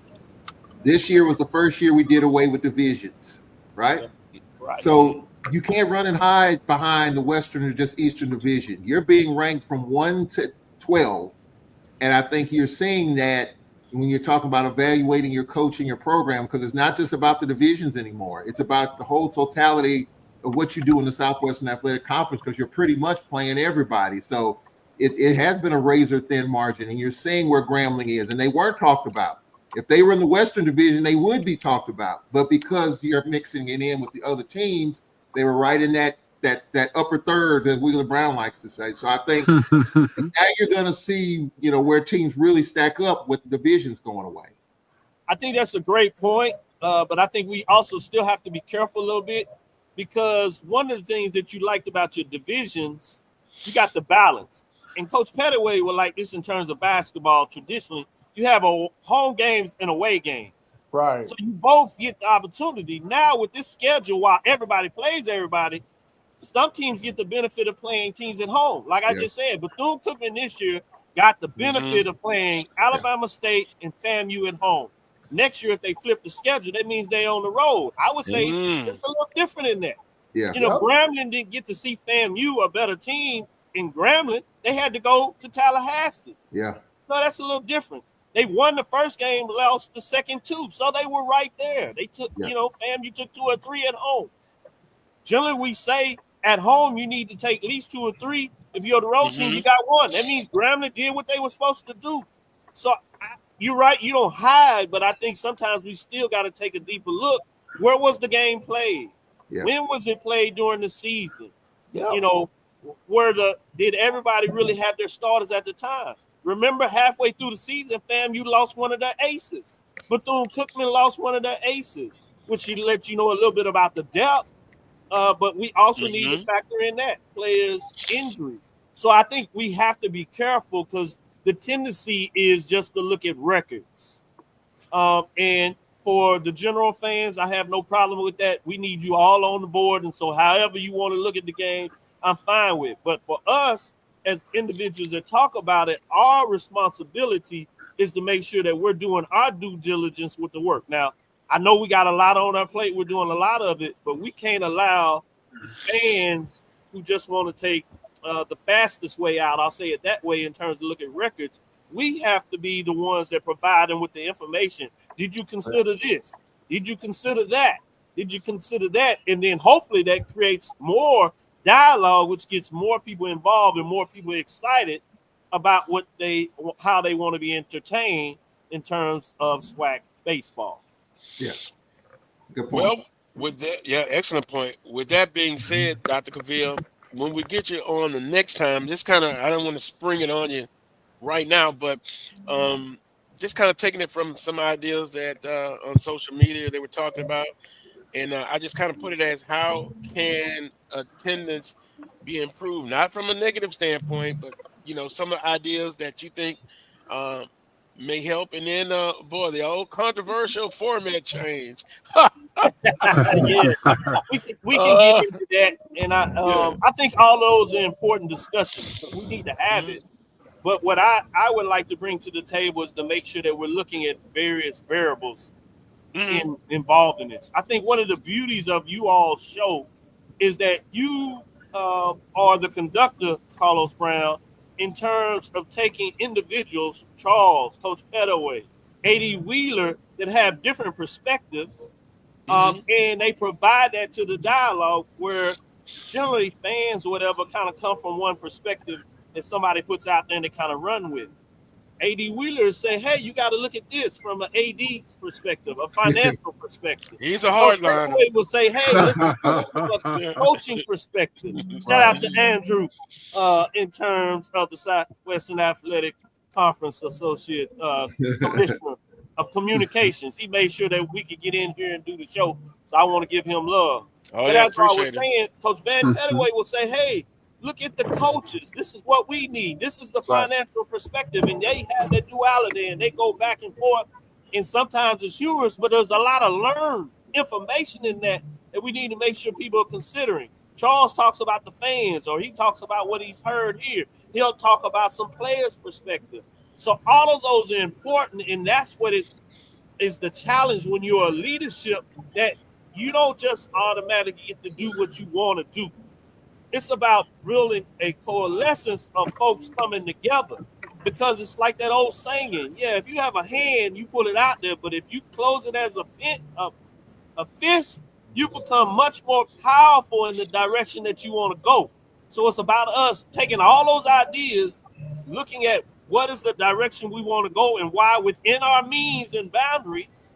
This year was the first year we did away with divisions, right? Right. So you can't run and hide behind the Western or just Eastern Division. You're being ranked from 1 to 12. And I think you're seeing that when you're talking about evaluating your coach and your program, because it's not just about the divisions anymore. It's about the whole totality of what you do in the Southwestern Athletic Conference, because you're pretty much playing everybody. So it has been a razor thin margin, and you're seeing where Grambling is, and they weren't talked about. If they were in the Western Division, they would be talked about. But because you're mixing it in with the other teams, they were right in that upper thirds, as Wheeler Brown likes to say. So I think now you're going to see, where teams really stack up with the divisions going away. I think that's a great point, but I think we also still have to be careful a little bit, because one of the things that you liked about your divisions, you got the balance. And Coach Pettaway would like this in terms of basketball. Traditionally, you have home games and away games. Right. So you both get the opportunity. Now with this schedule, while everybody plays everybody, some teams get the benefit of playing teams at home. Like I just said, Bethune-Cookman this year got the benefit of playing Alabama State and FAMU at home. Next year, if they flip the schedule, that means they're on the road. I would say it's a little different in that. Yeah. Grambling didn't get to see FAMU, a better team in Grambling. They had to go to Tallahassee. Yeah. No, that's a little different. They won the first game, lost the second two. So they were right there. They took, FAMU took 2 or 3 at home. Generally, we say at home, you need to take at least 2 or 3. If you're the road team, you got 1. That means Grambling did what they were supposed to do. So you're right. You don't hide, but I think sometimes we still got to take a deeper look. Where was the game played? Yeah. When was it played during the season? Yeah. Did everybody really have their starters at the time? Remember, halfway through the season, FAMU lost one of their aces. Bethune-Cookman lost one of their aces, which he let you know a little bit about the depth. But we also need to factor in that players' injuries. So I think we have to be careful, because the tendency is just to look at records. And for the general fans, I have no problem with that. We need you all on the board. And so however you want to look at the game, I'm fine with. But for us as individuals that talk about it, our responsibility is to make sure that we're doing our due diligence with the work. Now, I know we got a lot on our plate. We're doing a lot of it, but we can't allow fans who just want to take the fastest way out, I'll say it that way, in terms of look at records. We have to be the ones that provide them with the information. Did you consider this? Did you consider that? Did you consider that? And then hopefully that creates more dialogue, which gets more people involved and more people excited about how they want to be entertained in terms of SWAC baseball. Yeah. Good point. Well, with that, yeah, excellent point. With that being said, Dr. Cavill, when we get you on the next time, just kind of, I don't want to spring it on you right now, but just kind of taking it from some ideas that on social media they were talking about, and I just kind of put it as, how can attendance be improved, not from a negative standpoint, but some of the ideas that you think may help. And then boy, the old controversial format change. Yeah, we can get into that, and I think all those are important discussions. We need to have it. But what I would like to bring to the table is to make sure that we're looking at various variables involved in this. I think one of the beauties of you all's show is that you are the conductor, Carlos Brown, in terms of taking individuals, Charles, Coach Pettaway, A.D. Wheeler, that have different perspectives, and they provide that to the dialogue, where generally fans or whatever kind of come from one perspective that somebody puts out there and they kind of run with. A.D. Wheeler say, hey, you got to look at this from an AD perspective, a financial perspective. He's a hardliner. He will say, hey, listen, from a coaching perspective. Shout out to Andrew in terms of the Southwestern Athletic Conference Associate Commissioner of Communications. He made sure that we could get in here and do the show, so I want to give him love. But that's what I was saying. Coach Vann Pettaway will say, hey, look at the coaches. This is what we need. This is the financial perspective. And they have that duality, and they go back and forth. And sometimes it's humorous, but there's a lot of learned information in that we need to make sure people are considering. Charles talks about the fans, or he talks about what he's heard here. He'll talk about some players' perspective. So all of those are important, and that's what it is, the challenge when you're a leadership, that you don't just automatically get to do what you want to do. It's about really a coalescence of folks coming together, because it's like that old saying. Yeah, if you have a hand, you pull it out there, but if you close it as a fist, you become much more powerful in the direction that you want to go. So it's about us taking all those ideas, looking at what is the direction we want to go and why within our means and boundaries,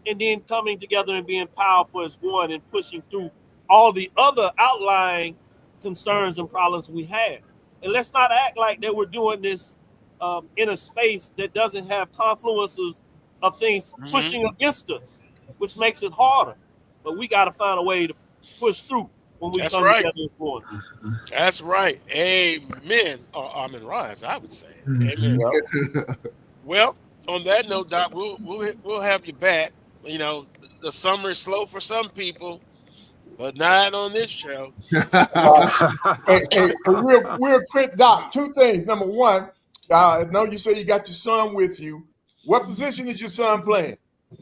and then coming together and being powerful as one and pushing through all the other outlying concerns and problems we have. And let's not act like that we're doing this in a space that doesn't have confluences of things pushing against us, which makes it harder. But we got to find a way to push through when we come together as one. That's right. Amen. Or Amen rise, I would say. Amen. Well, on that note, Doc, we'll have you back. The summer is slow for some people, but not on this show. Real quick, Doc, two things. Number one, I know you say you got your son with you. What position is your son playing?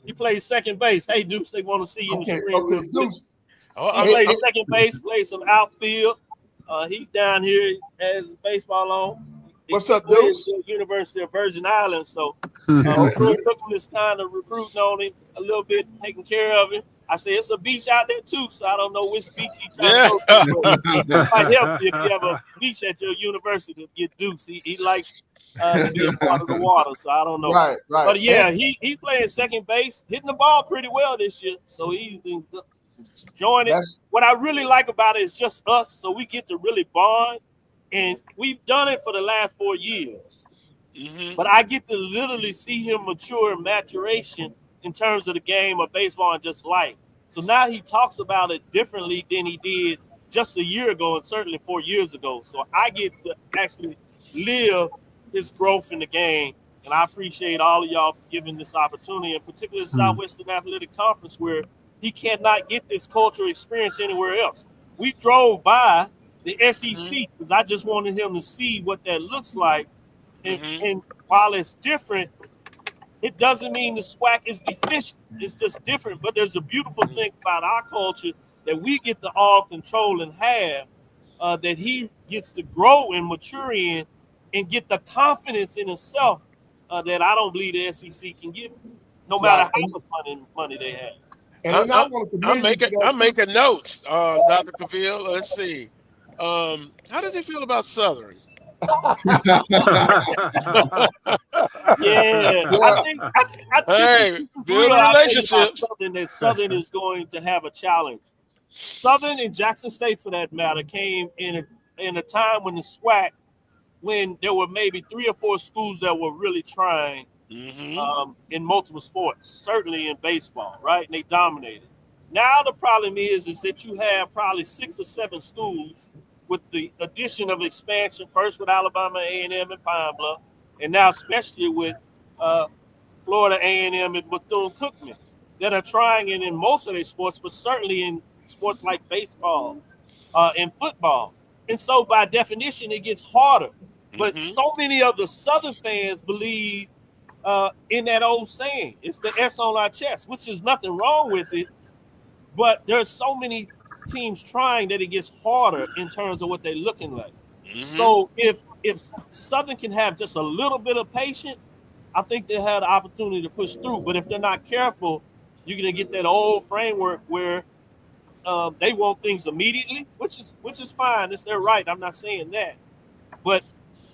He plays second base. Hey, Deuce, they want to see you in the screen. Okay, Deuce. He plays second base, plays some outfield. He's down here as baseball on. What's up, Deuce? University of Virgin Islands. So Brooklyn is kind of recruiting on him a little bit, taking care of him. I say it's a beach out there too, so I don't know which beach he's trying to go to. It might help you if you have a beach at your university to get Deuce. He likes to be a part of the water, so I don't know. Right. But yeah, he's playing second base, hitting the ball pretty well this year, so he's enjoying it. What I really like about it is just us, so we get to really bond, and we've done it for the last 4 years. But I get to literally see him mature and maturation in terms of the game of baseball and just life. So now he talks about it differently than he did just a year ago and certainly 4 years ago. So I get to actually live his growth in the game And I appreciate all of y'all for giving this opportunity, and particularly the Southwestern Athletic Conference, where he cannot get this cultural experience anywhere else. We drove by the SEC because I just wanted him to see what that looks like. And while it's different, it doesn't mean the SWAC is deficient. It's just different. But there's a beautiful thing about our culture that we get to all control and have, that he gets to grow and mature in and get the confidence in himself that I don't believe the SEC can give him, no matter how much money they have. And I'm making notes, Dr. Cavill. Let's see. How does he feel about Southern? I think build relationships. That Southern is going to have a challenge. Southern and Jackson State, for that matter, came in a time when the SWAC, when there were maybe 3 or 4 schools that were really trying in multiple sports, certainly in baseball, right? And they dominated. Now the problem is that you have probably 6 or 7 schools with the addition of expansion, first with Alabama A&M and Pine Bluff, and now especially with Florida A&M and Bethune-Cookman, that are trying it in most of their sports, but certainly in sports like baseball and football. And so by definition, it gets harder. But so many of the Southern fans believe in that old saying, it's the S on our chest, which is nothing wrong with it. But there's so many teams trying that it gets harder in terms of what they're looking like. So if Southern can have just a little bit of patience, I think they'll have the opportunity to push through. But if they're not careful, you're going to get that old framework where they want things immediately, which is fine. It's their right. I'm not saying that. But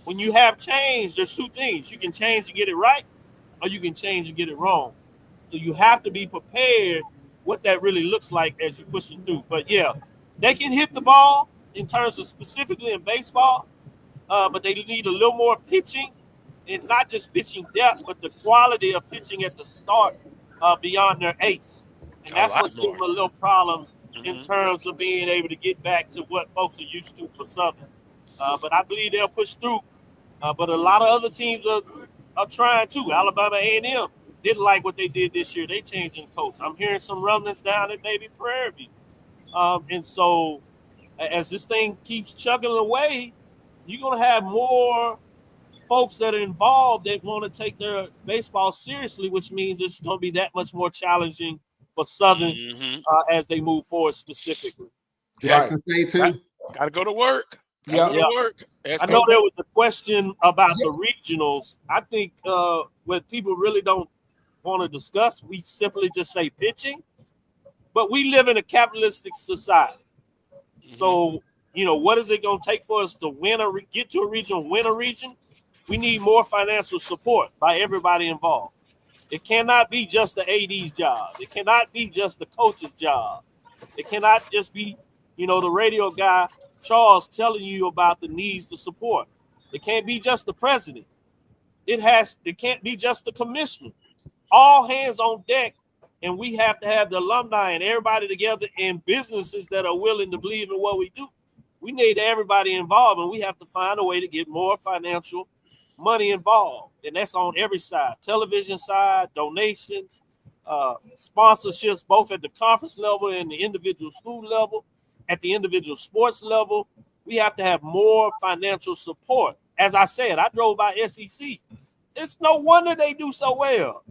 when you have change, there's 2 things. You can change and get it right, or you can change and get it wrong. So you have to be prepared what that really looks like as you're pushing through. But yeah, they can hit the ball in terms of specifically in baseball, but they need a little more pitching, and not just pitching depth, but the quality of pitching at the start beyond their ace. And that's what's giving them a little problems in terms of being able to get back to what folks are used to for Southern. But I believe they'll push through. But a lot of other teams are trying too. Alabama A&M didn't like what they did this year. They changing coach. I'm hearing some rumblings down at maybe Prairie View. And so as this thing keeps chugging away, you're going to have more folks that are involved that want to take their baseball seriously, which means it's going to be that much more challenging for Southern as they move forward specifically. Jackson State too. Got to go to work. Work. I know there was a question about the regionals. I think what people really don't want to discuss, we simply just say pitching. But we live in a capitalistic society. So, what is it going to take for us to get to a region, win a region? We need more financial support by everybody involved. It cannot be just the AD's job. It cannot be just the coach's job. It cannot just be, the radio guy, Charles, telling you about the needs to support. It can't be just the president. It can't be just the commissioner. All hands on deck, and we have to have the alumni and everybody together and businesses that are willing to believe in what we do. We need everybody involved, and we have to find a way to get more financial money involved. And that's on every side, television side, donations, sponsorships, both at the conference level and the individual school level, at the individual sports level. We have to have more financial support. As I said, I drove by SEC. It's no wonder they do so well.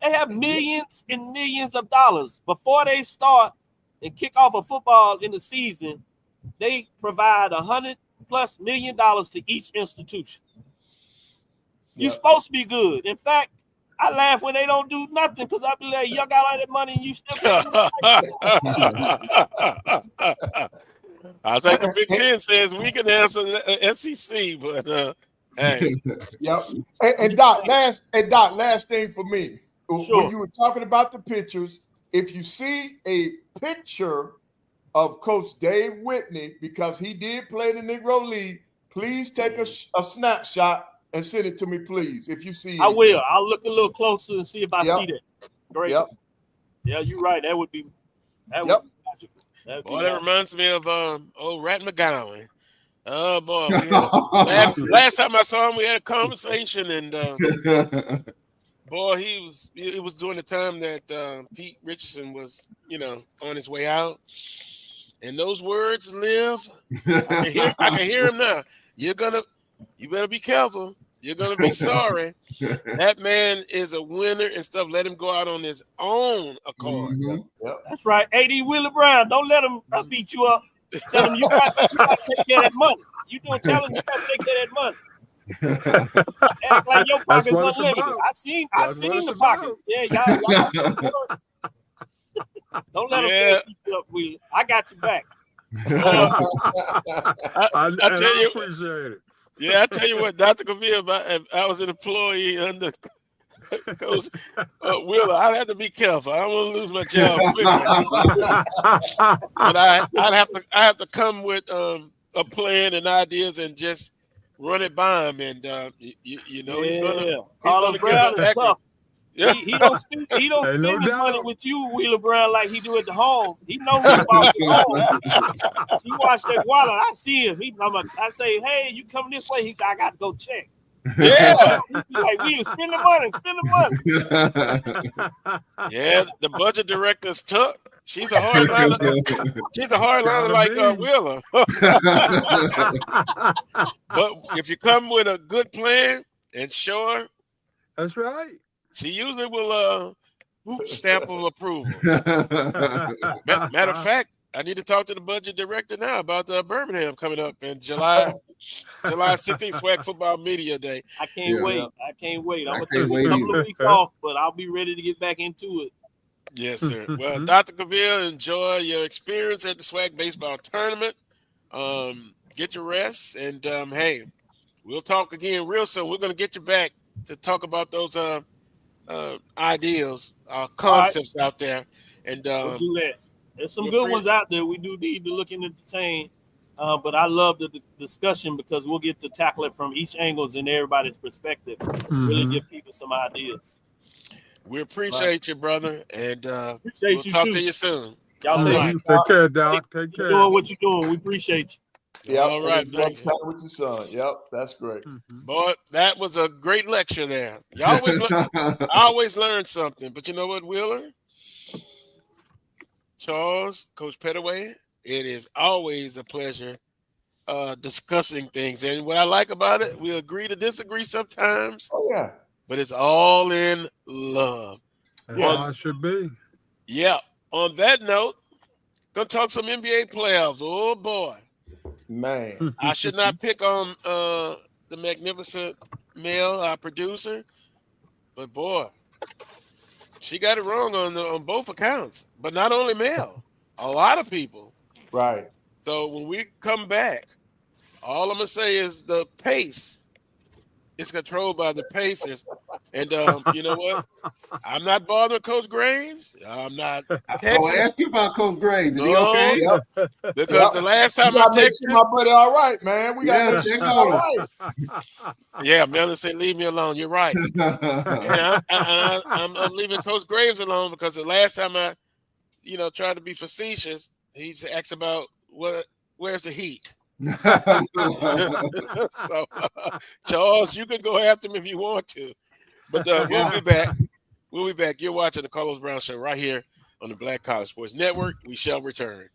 They have millions and millions of dollars. Before they start and kick off a football in the season, they provide $100+ million to each institution. You're supposed to be good. In fact, I laugh when they don't do nothing because I be like, y'all got all that money and you still I think the Big Ten says we can answer the SEC, but hey. Yep. And Doc, last thing for me. Sure. When you were talking about the pictures, if you see a picture of Coach Dave Whitney, because he did play the Negro League, please take a snapshot and send it to me, please, if you see it. I will. I'll look a little closer and see if I see that. Great. Yep. Yeah, you're right. That would be magical. That reminds me of old Rat McGowan. Oh boy, last time I saw him, we had a conversation, and boy, it was during the time that Pete Richardson was, on his way out, and those words live. I can hear him now. You better be careful. You're gonna be sorry. That man is a winner and stuff. Let him go out on his own accord. Mm-hmm. Yep. That's right. A.D. Wheeler Brown, don't let him beat you up. Tell him you got to take care of that money. Tell him you got to take care of that money. Act like your pocket's unlimited. I seen the pockets. Yeah, y'all don't let him beat you up, Wheeler. I got you back. I tell you, appreciate it. Yeah, I tell you what, Dr. Cavill, if I was an employee under Coach Wheeler, I'd have to be careful. I don't want to lose my job quickly. But I have to come with a plan and ideas and just run it by him. And he's gonna give us tough. Yeah. He don't spend his money with you, Wheeler Brown, like he do at the home. He knows about the home. He watch that wallet. I see him. I say, hey, you coming this way? He said, I got to go check. Yeah. Like, Wheeler, spend the money. Yeah, the budget director's tough. She's a hard liner. She's a hard liner like Wheeler. But if you come with a good plan and sure, that's right. She usually will stamp of approval. Matter of fact, I need to talk to the budget director now about Birmingham coming up in July 16th, SWAC Football Media Day. I can't wait. I'm going to take a couple of weeks off, but I'll be ready to get back into it. Yes, sir. Well, Dr. Cavill, enjoy your experience at the SWAC Baseball Tournament. Get your rest, and hey, we'll talk again real soon. We're going to get you back to talk about those ideas, concepts out there, and we'll do that. There's some good ones out there. We do need to look and entertain, but I love the discussion because we'll get to tackle it from each angles and everybody's perspective. Really give people some ideas. We appreciate you, brother, and we'll talk to you soon. Y'all take care, Doc. Take care. Doing what you're doing. We appreciate you. Yeah, all right. With your son. Yep, that's great. Boy, that was a great lecture there. You always learn something. But you know what, Wheeler? Charles, Coach Pettaway, it is always a pleasure discussing things. And what I like about it, we agree to disagree sometimes. Oh, yeah. But it's all in love. That's how it should be. Yeah. On that note, gonna talk some NBA playoffs. Oh, boy. Man, I should not pick on the magnificent Mel, our producer, but boy, she got it wrong on both accounts. But not only Mel, a lot of people. Right. So when we come back, all I'm gonna say is the pace is controlled by the Pacers, and you know what? I'm not bothering Coach Graves. I'm not texting. Ask you about Coach Graves. Is he No, okay? because the last time I texted, my buddy, all right, man. We got to all right. Yeah, Melanie said, "Leave me alone." You're right. And I'm leaving Coach Graves alone because the last time I, tried to be facetious, he asked about where's the heat. So, Charles, you can go after him if you want to, but we'll be back. We'll be back. You're watching the Carlos Brown Show right here on the Black College Sports Network. We shall return.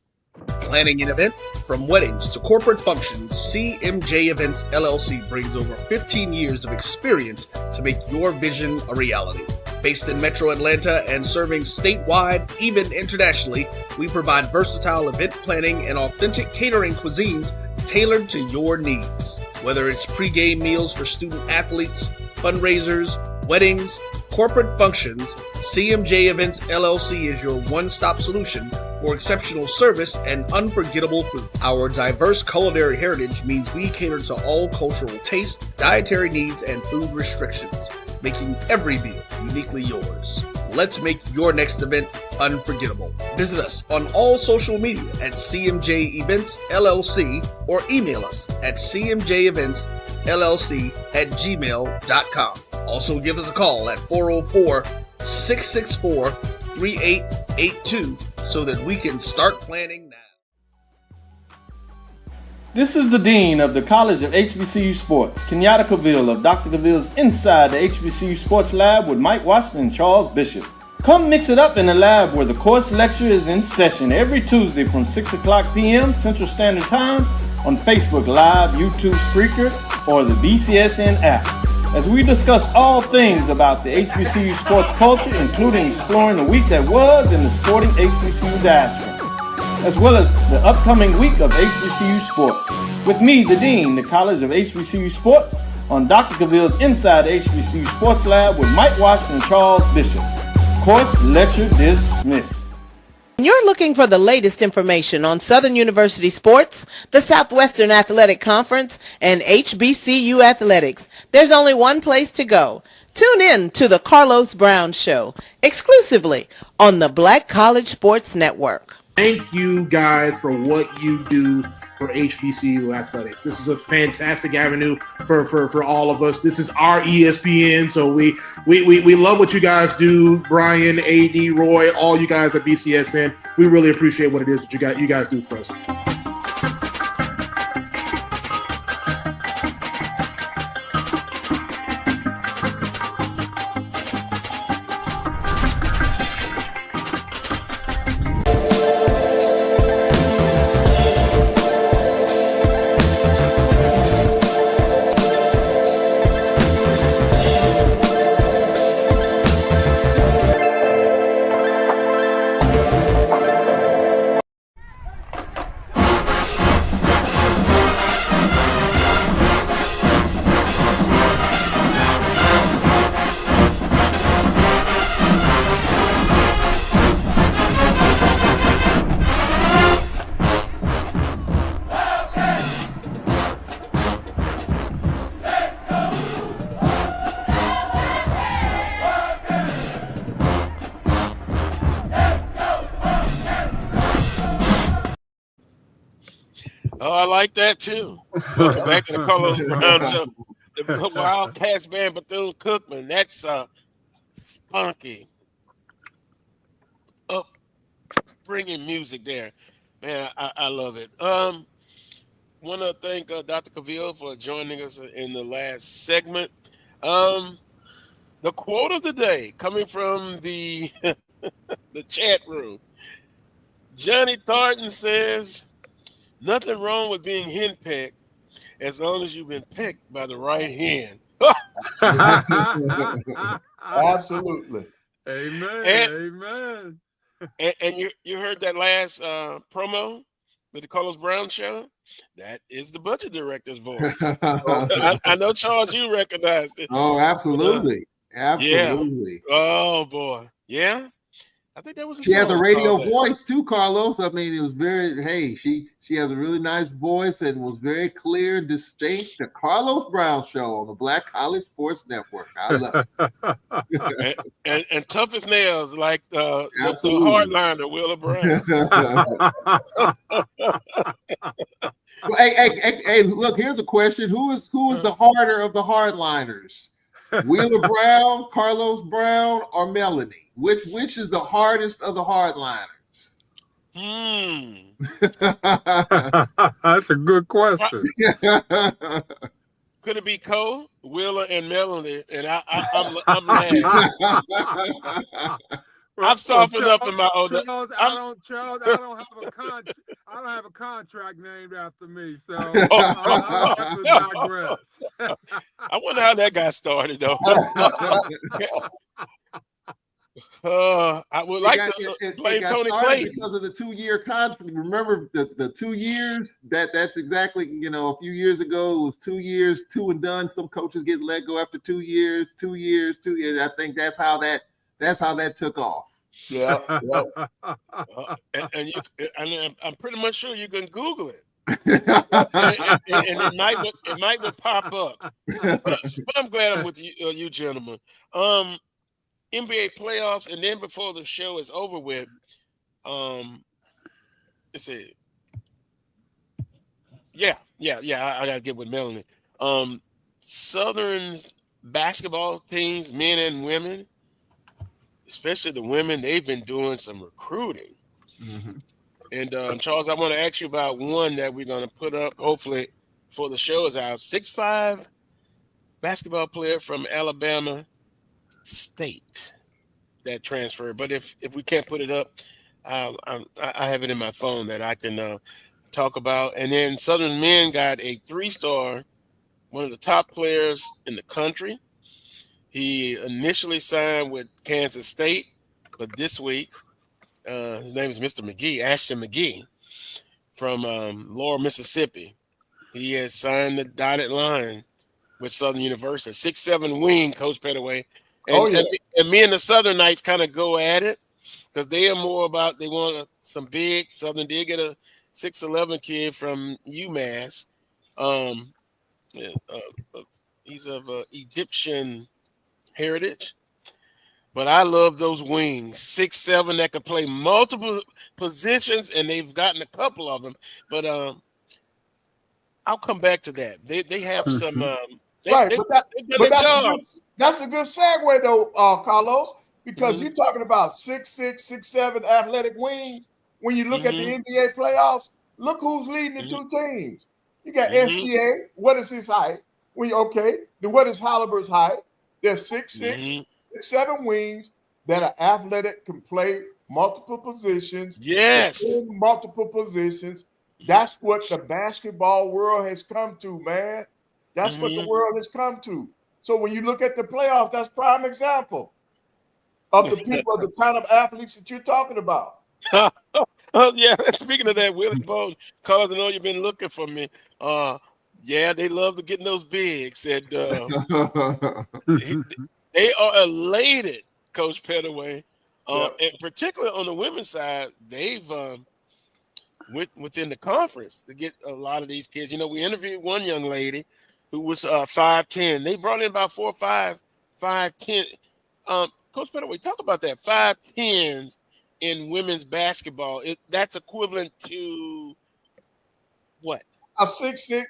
Planning an event? From weddings to corporate functions, CMJ Events LLC brings over 15 years of experience to make your vision a reality. Based in Metro Atlanta and serving statewide, even internationally, we provide versatile event planning and authentic catering cuisines tailored to your needs. Whether it's pre-game meals for student athletes, fundraisers, weddings, corporate functions, CMJ Events LLC is your one-stop solution for exceptional service and unforgettable food. Our diverse culinary heritage means we cater to all cultural tastes, dietary needs, and food restrictions, making every meal uniquely yours. Let's make your next event unforgettable. Visit us on all social media at CMJ Events LLC or email us at cmjeventsllc@gmail.com. Also give us a call at 404-664-3882 so that we can start planning now. This is the Dean of the College of HBCU Sports, Kenyatta Cavill of Dr. Cavill's Inside the HBCU Sports Lab with Mike Washington and Charles Bishop. Come mix it up in the lab where the course lecture is in session every Tuesday from 6 o'clock p.m. Central Standard Time on Facebook Live, YouTube Spreaker, or the BCSN app, as we discuss all things about the HBCU sports culture, including exploring the week that was in the sporting HBCU diaspora, as well as the upcoming week of HBCU sports. With me, the Dean, the College of HBCU Sports, on Dr. Cavill's Inside the HBCU Sports Lab with Mike Washington and Charles Bishop. Course lecture dismissed. You're looking for the latest information on Southern University sports, the Southwestern Athletic Conference, and HBCU athletics. There's only one place to go. Tune in to the Carlos Brown Show, exclusively on the Black College Sports Network. Thank you guys for what you do for HBCU athletics. This is a fantastic avenue for all of us. This is our ESPN, so we love what you guys do. Brian, AD, Roy, all you guys at BCSN. We really appreciate what it is that you guys do for us. Oh, I like that too. Welcome back to the Carlos Brown Show. The Wildcats band Bethune-Cookman. That's spunky. Bringing music there. Man, I love it. Want to thank Dr. Cavill for joining us in the last segment. The quote of the day coming from the the chat room. Johnny Thornton says, "Nothing wrong with being henpecked as long as you've been picked by the right hand." Absolutely. Amen. And you heard that last promo with the Carlos Brown Show? That is the budget director's voice. I know, Charles, you recognized it. Oh, absolutely. Absolutely. Yeah. Oh, boy. Yeah? I think that was she has a radio voice too, Carlos. I mean, it was she has a really nice voice and was very clear and distinct. The Carlos Brown Show on the Black College Sports Network. I love it. and tough as nails, like the hardliner, Willa Brown. Well, hey, look, here's a question. Who is the harder of the hardliners? Wheeler Brown, Carlos Brown, or Melanie? Which is the hardest of the hardliners? That's a good question. Could it be Cole, Wheeler, and Melanie? And I'm mad. I've softened up in my older. I don't have a contract named after me, so I'll have to digress. I wonder how that got started, though. I would like to blame Tony Clay because of the 2-year contract. Remember the 2 years? That's exactly, a few years ago it was 2 years, 2 and done. Some coaches get let go after 2 years, 2 years, 2 years. I think that's how that took off. Yeah. And I'm pretty much sure you can Google it. and it might pop up. But I'm glad I'm with you gentlemen. NBA playoffs, and then before the show is over with, let's see. I gotta get with Melanie. Southern's basketball teams, men and women, especially the women, they've been doing some recruiting. And Charles, I want to ask you about one that we're going to put up, hopefully, before the show is out. 6'5" basketball player from Alabama State that transferred. But if we can't put it up, I have it in my phone that I can talk about. And then Southern Men got a 3-star, one of the top players in the country. He initially signed with Kansas State, but this week, his name is Mr. McGee, Ashton McGee, from Laurel, Mississippi. He has signed the dotted line with Southern University. 6'7" wing, Coach Pettaway. And me and the Southern Knights kind of go at it because they are more about, they want some big. Southern did get a 6'11" kid from UMass. He's of Egyptian heritage. But I love those wings, 6'7", that can play multiple positions, and they've gotten a couple of them. But I'll come back to that. They have some. That's a good segue though, Carlos, because you're talking about 6'6", 6'7" athletic wings. When you look at the NBA playoffs, look who's leading the two teams. You got SGA. What is his height? Then what is Halliburton's height? They're 6'6". 6'7" wings that are athletic, can play multiple positions. Yes. In multiple positions. That's what the basketball world has come to, man. That's what the world has come to. So when you look at the playoffs, that's prime example of the people, the kind of athletes that you're talking about. Yeah. Speaking of that, Willie Bowles, Carlos, I know you've been looking for me. Yeah, they love to get in those bigs. And they are elated, Coach Pettaway. And particularly on the women's side, they've within the conference to get a lot of these kids. You know, we interviewed one young lady who was 5'10". They brought in about 4 or 5'10". Coach Pettaway, talk about that 5'10s in women's basketball. That's equivalent to what? A 6'6",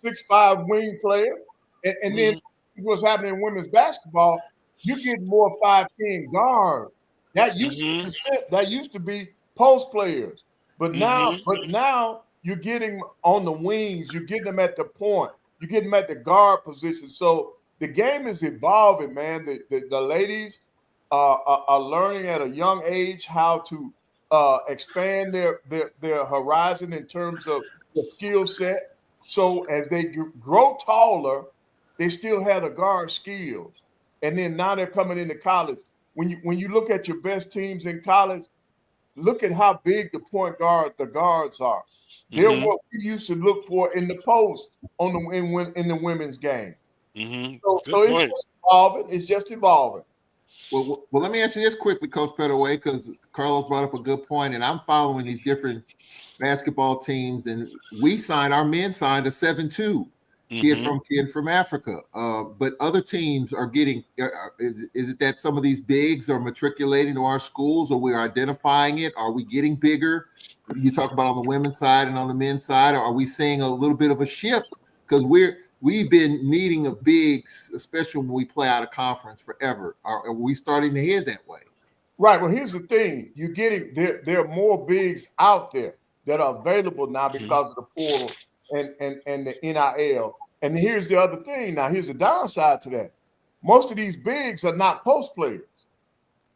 6'5" wing player, and then what's happening in women's basketball, you get more 5'10" guards. That used to be post players, but now you're getting on the wings, you're getting them at the point, you're getting them at the guard position. So the game is evolving, man. The ladies are learning at a young age how to expand their horizon in terms of the skill set. So as they grow taller, they still have the guard skills. And then now they're coming into college. When you look at your best teams in college, look at how big the guards are. They're what we used to look for in the post in the women's game. So it's just evolving. It's just evolving. Well, let me answer this quickly, Coach Pettaway, because Carlos brought up a good point, and I'm following these different basketball teams, and our men signed a 7'2" kid from Africa. But other teams are getting. Is it that some of these bigs are matriculating to our schools, or we're identifying it? Are we getting bigger? You talk about on the women's side and on the men's side, or are we seeing a little bit of a shift? Because we've been needing a bigs, especially when we play out of conference forever. Are we starting to head that way? Right. Well, here's the thing: you're getting there are more bigs out there that are available now because of the portal and the NIL. And here's the other thing. Now, here's the downside to that: most of these bigs are not post players.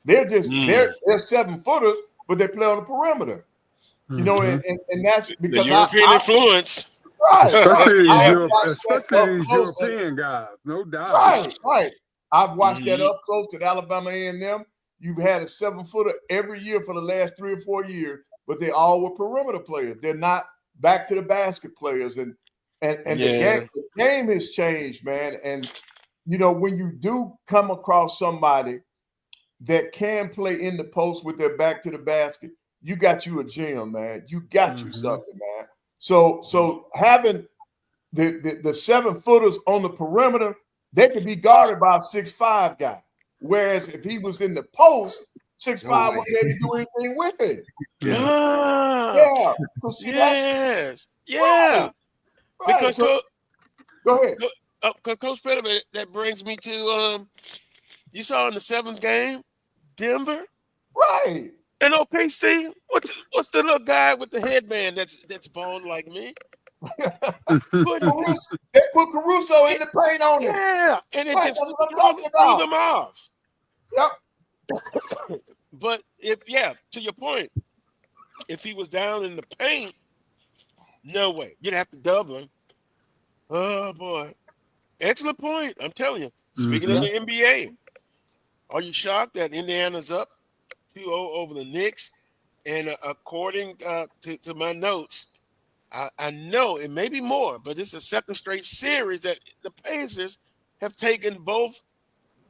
They're just they're 7-footers, but they play on the perimeter. You know, and that's because the European influence. Right. Especially these European guys, no doubt. Right. I've watched that up close at Alabama A&M. You've had a 7-footer every year for the last 3 or 4 years, but they all were perimeter players. They're not back to the basket players. And the game has changed, man. And, you know, when you do come across somebody that can play in the post with their back to the basket, you got you a gem, man. You got you something, man. So having the 7-footers on the perimeter, they could be guarded by a 6'5" guy. Whereas if he was in the post, 6'5" wouldn't be able to do anything with it. Yeah. So see, Right. Because go ahead. Coach Pettaway, that brings me to you saw in the 7th game, Denver. Right. And OKC, what's the little guy with the headband that's bald like me? They put Caruso in the paint on him. Yeah, and it Right, just that's what I'm threw talking about. them off. Yep. But to your point, if he was down in the paint, no way. You'd have to double him. Oh boy. Excellent point. I'm telling you. Speaking of the NBA, are you shocked that Indiana's up 2-0 over the Knicks? And according to my notes, I know it may be more, but it's a second straight series that the Pacers have taken both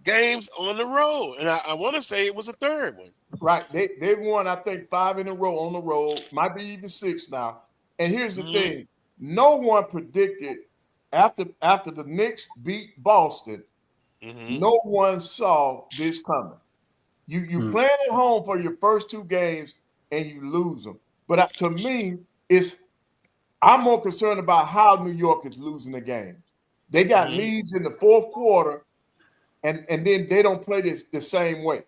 games on the road. And I want to say it was a third one. Right. They won, I think, 5 in a row on the road. Might be even 6 now. And here's the thing. No one predicted after the Knicks beat Boston, no one saw this coming. You playing at home for your first 2 games and you lose them. But to me, I'm more concerned about how New York is losing the game. They got leads in the fourth quarter, and then they don't play this the same way.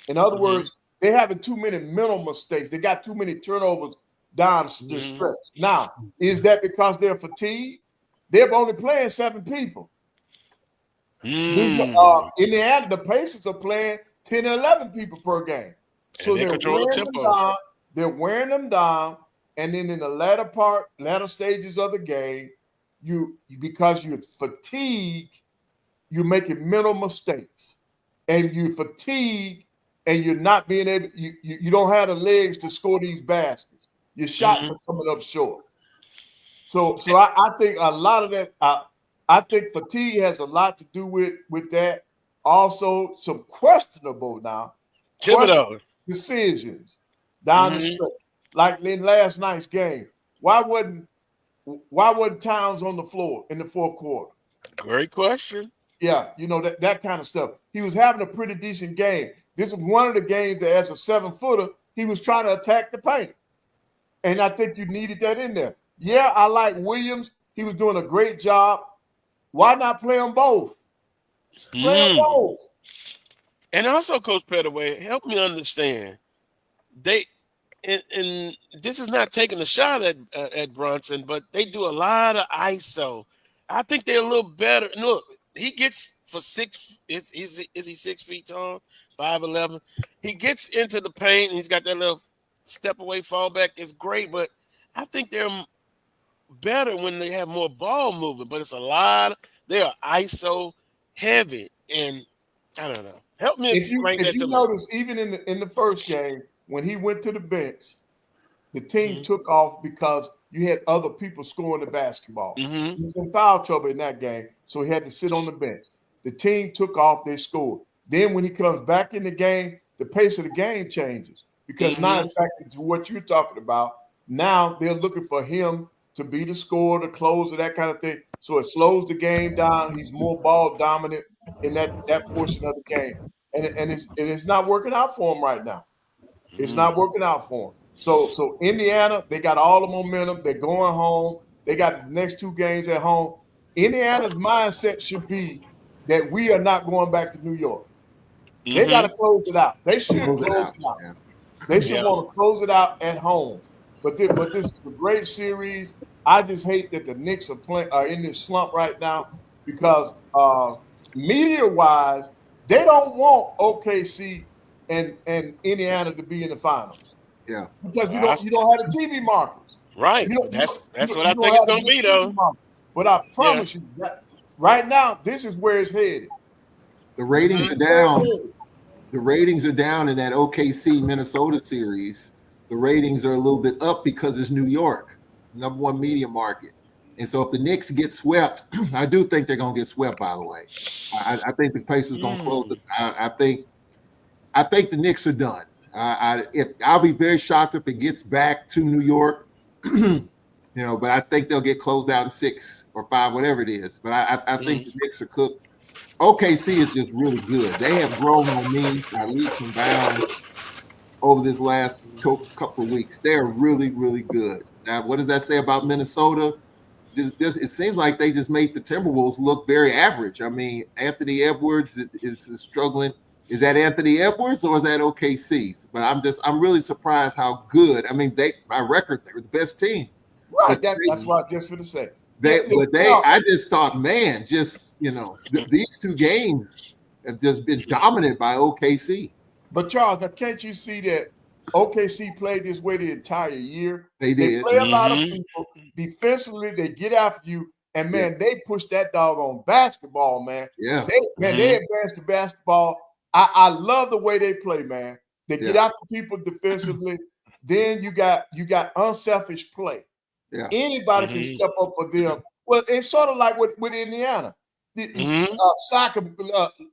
In other words, they're having too many mental mistakes. They got too many turnovers down the stretch. Now, is that because they're fatigued? They're only playing 7 people. Indiana, the Pacers are playing 10 or 11 people per game. So they're wearing them down. They're wearing them down. And then in the latter stages of the game, because you're fatigued, you're making mental mistakes. And you're fatigued and you're not being able, you don't have the legs to score these baskets. Your shots are coming up short. So I think a lot of that, I think fatigue has a lot to do with that. Also, some questionable decisions down the stretch. Like in last night's game, why wasn't Towns on the floor in the fourth quarter? Great question. Yeah, that kind of stuff. He was having a pretty decent game. This was one of the games that, as a 7-footer, he was trying to attack the paint. And I think you needed that in there. Yeah, I like Williams. He was doing a great job. Why not play them both? Play them both. And also, Coach Pettaway, help me understand. And this is not taking a shot at Brunson, but they do a lot of ISO. I think they're a little better. Look, he gets for 6. Is he 6 feet tall? 5'11". He gets into the paint and he's got that little step away fallback. It's great, but I think they're better when they have more ball movement. But it's a lot. They are ISO heavy, and I don't know. Help me explain that to me. If you notice, even in the first game, when he went to the bench, the team took off because you had other people scoring the basketball. He was in foul trouble in that game, so he had to sit on the bench. The team took off, they scored. Then when he comes back in the game, the pace of the game changes because now it's back to what you're talking about. Now they're looking for him to be the scorer, the closer, that kind of thing. So it slows the game down. He's more ball dominant in that portion of the game. And it's not working out for him right now. It's not working out for him. So Indiana, they got all the momentum. They're going home. They got the next 2 games at home. Indiana's mindset should be that we are not going back to New York. They got to close it out. They should close it out. Yeah. They should want to close it out at home. But this is a great series. I just hate that the Knicks are in this slump right now because media-wise, they don't want OKC and Indiana to be in the finals. Yeah, because you don't have the TV markets. Right. That's what I think it's going to be, though. But I promise you that right now, this is where it's headed. The ratings are down. The ratings are down in that OKC Minnesota series. The ratings are a little bit up because it's New York, #1 media market. And so if the Knicks get swept, I do think they're going to get swept, by the way. I think the Pacers going to close it. I think the Knicks are done. I'll be very shocked if it gets back to New York, but I think they'll get closed out in 6 or 5, whatever it is. But I think the Knicks are cooked. OKC is just really good. They have grown on me by leaps and bounds over this last couple of weeks. They're really, really good. Now, what does that say about Minnesota? It seems like they just made the Timberwolves look very average. I mean, Anthony Edwards is struggling. Is that Anthony Edwards or is that OKC? But I'm really surprised how good. I mean, by record, they were the best team. Right. That's what I just going to say. I just thought, man, these two games have just been dominated by OKC. But Charles, now can't you see that OKC played this way the entire year? They did. They play a lot of people. Defensively, they get after you. And, man, they push that dog on basketball, man. Yeah. They advance the basketball. I love the way they play, man. They get after people defensively. Then you got unselfish play. Yeah. Anybody can step up for them. Well, it's sort of like with Indiana. Soccer